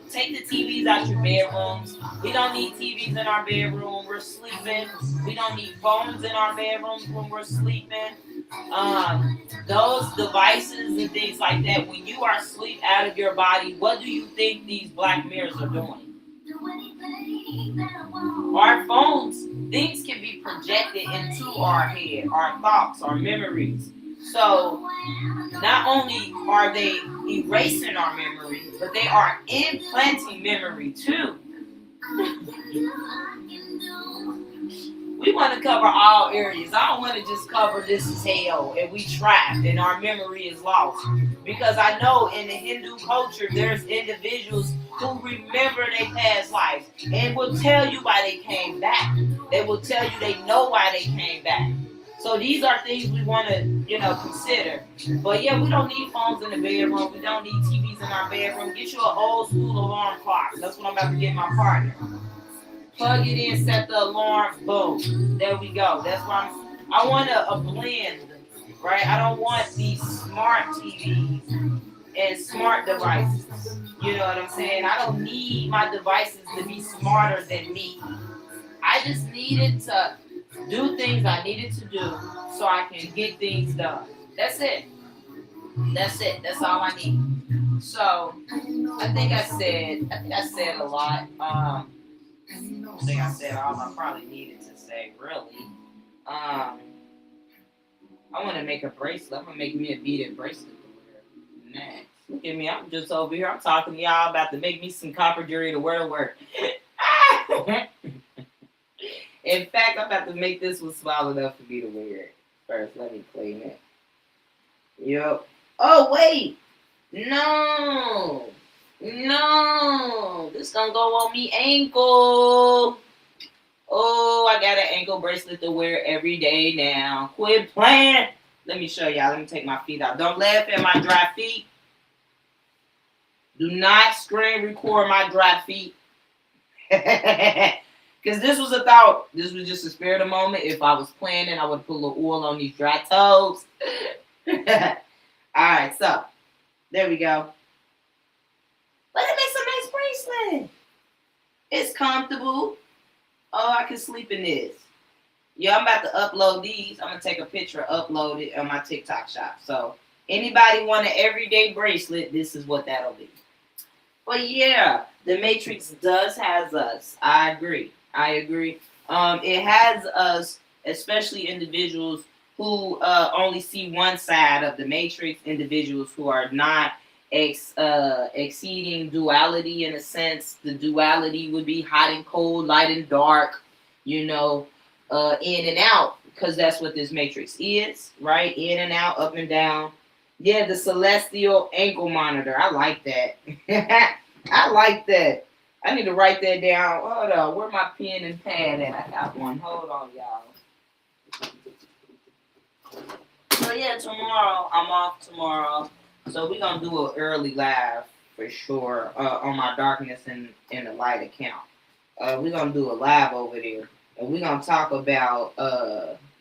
Take the TVs out your bedrooms. We don't need TVs in our bedroom when we're sleeping. We don't need phones in our bedrooms when we're sleeping. Those devices and things like that, when you are asleep out of your body, what do you think these black mirrors are doing? Our phones, things can be projected into our head, our thoughts, our memories. So not only are they erasing our memory, but they are implanting memory too. We want to cover all areas. I don't want to just cover this is hell and we trapped and our memory is lost. Because I know in the Hindu culture, there's individuals who remember their past lives and will tell you why they came back. They will tell you they know why they came back. So these are things we want to, you know, consider. But yeah, we don't need phones in the bedroom. We don't need TVs in our bedroom. Get you an old school alarm clock. That's what I'm about to get my partner. Plug it in, set the alarm, boom. There we go. That's why I want a blend, right? I don't want these smart TVs and smart devices. You know what I'm saying? I don't need my devices to be smarter than me. I just needed to do things I needed to do so I can get things done. That's it. That's it. That's all I need. So I think I said a lot. I think I said all I probably needed to say, really. I want to make a bracelet. I'm gonna make me a beaded bracelet to wear next. Look at me. I'm just over here. I'm talking to y'all about to make me some copper jewelry to wear to work. In fact, I'm about to make this one small enough for me to wear it. First, let me clean it. Yep. Oh, wait. No. No. This gonna go on me ankle. Oh, I got an ankle bracelet to wear every day now. Quit playing. Let me show y'all. Let me take my feet out. Don't laugh at my dry feet. Do not screen record my dry feet. Because this was a thought. This was just a spare of the moment. If I was planning, I would put a little oil on these dry toes. Alright, so there we go. But it makes a nice bracelet. It's comfortable. Oh, I can sleep in this. Yeah, I'm about to upload these. I'm going to take a picture, upload it on my TikTok shop. So anybody want an everyday bracelet, this is what that'll be. But yeah, the Matrix does has us. I agree. It has us, especially individuals who only see one side of the Matrix, individuals who are not exceeding duality in a sense. The duality would be hot and cold, light and dark, in and out, because that's what this Matrix is, right? In and out, up and down. Yeah, the celestial ankle monitor. I like that. I like that. I need to write that down. Hold on. Where my pen and pad at? I got one. Hold on, y'all. So yeah, tomorrow, I'm off tomorrow. So we're going to do an early live for sure on my Darkness in the Light account. We're going to do a live over there. And we're going to talk about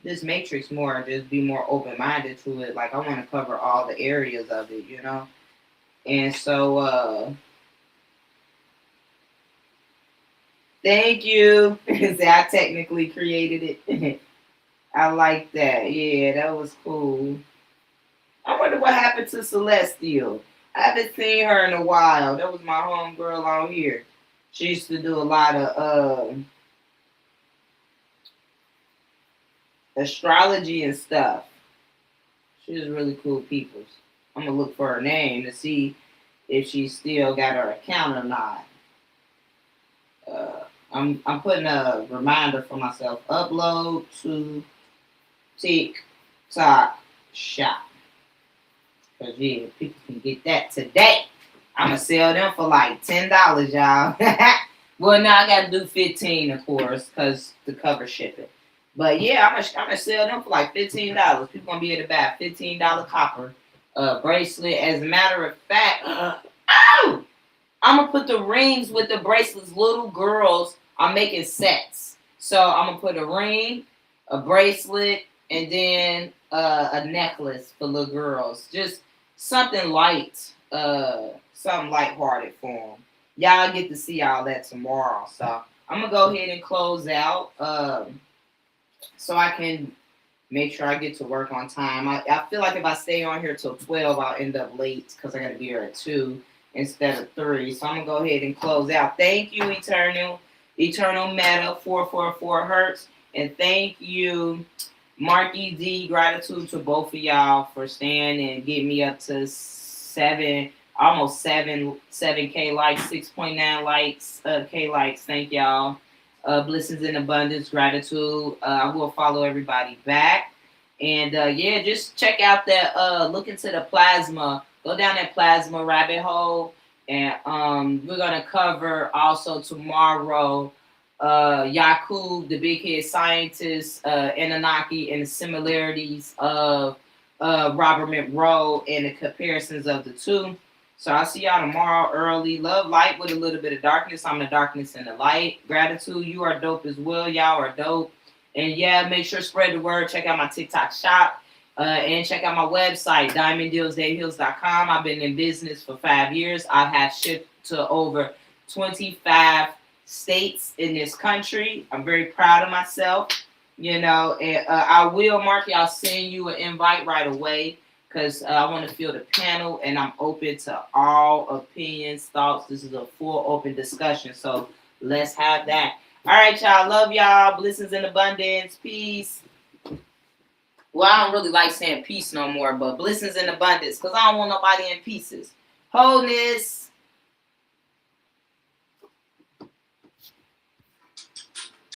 this Matrix more, just be more open-minded to it. Like, I want to cover all the areas of it, And so, thank you. See, I technically created it. I like that. Yeah, that was cool. I wonder what happened to Celestial. I haven't seen her in a while. That was my homegirl on here. She used to do a lot of astrology and stuff. She was really cool people. I'm gonna look for her name to see if she still got her account or not. I'm putting a reminder for myself. Upload to TikTok shop. Cause yeah, people can get that today. I'ma sell them for like $10, y'all. Well, now I gotta do 15, of course, cause the cover shipping. But yeah, I'm gonna sell them for like $15. People gonna be able to buy a $15 copper bracelet. As a matter of fact, I'm gonna put the rings with the bracelets. Little girls are making sets, so I'm gonna put a ring, a bracelet, and then a necklace for little girls. Just something light, something lighthearted for them. Y'all get to see all that tomorrow. So I'm gonna go ahead and close out, so I can make sure I get to work on time. I feel like if I stay on here till 12, I'll end up late because I gotta be here at 2 instead of 3. So I'm gonna go ahead and close out. Thank you, Eternal Meta 444 Hertz, and thank you, Marky D. Gratitude to both of y'all for staying and getting me up to almost 7K likes, 6.9 likes, K likes. Thank y'all. Blessings in abundance, gratitude. I will follow everybody back. And yeah, just check out that, look into the plasma. Go down that plasma rabbit hole. And we're going to cover also tomorrow Yakub, the big head scientist, Anunnaki, and the similarities of Robert Monroe and the comparisons of the two. So I'll see y'all tomorrow early. Love, light with a little bit of darkness. I'm the darkness and the light. Gratitude. You are dope as well. Y'all are dope. And yeah, make sure to spread the word. Check out my TikTok shop. And check out my website, diamonddealsdayheals.com. I've been in business for 5 years. I have shipped to over 25 states in this country. I'm very proud of myself. And I will, Marky, I'll send you an invite right away. Because I want to feel the panel, and I'm open to all opinions, thoughts. This is a full open discussion, so let's have that. All right, y'all. Love y'all. Blessings in abundance. Peace. Well, I don't really like saying peace no more, but blessings in abundance, because I don't want nobody in pieces. Wholeness,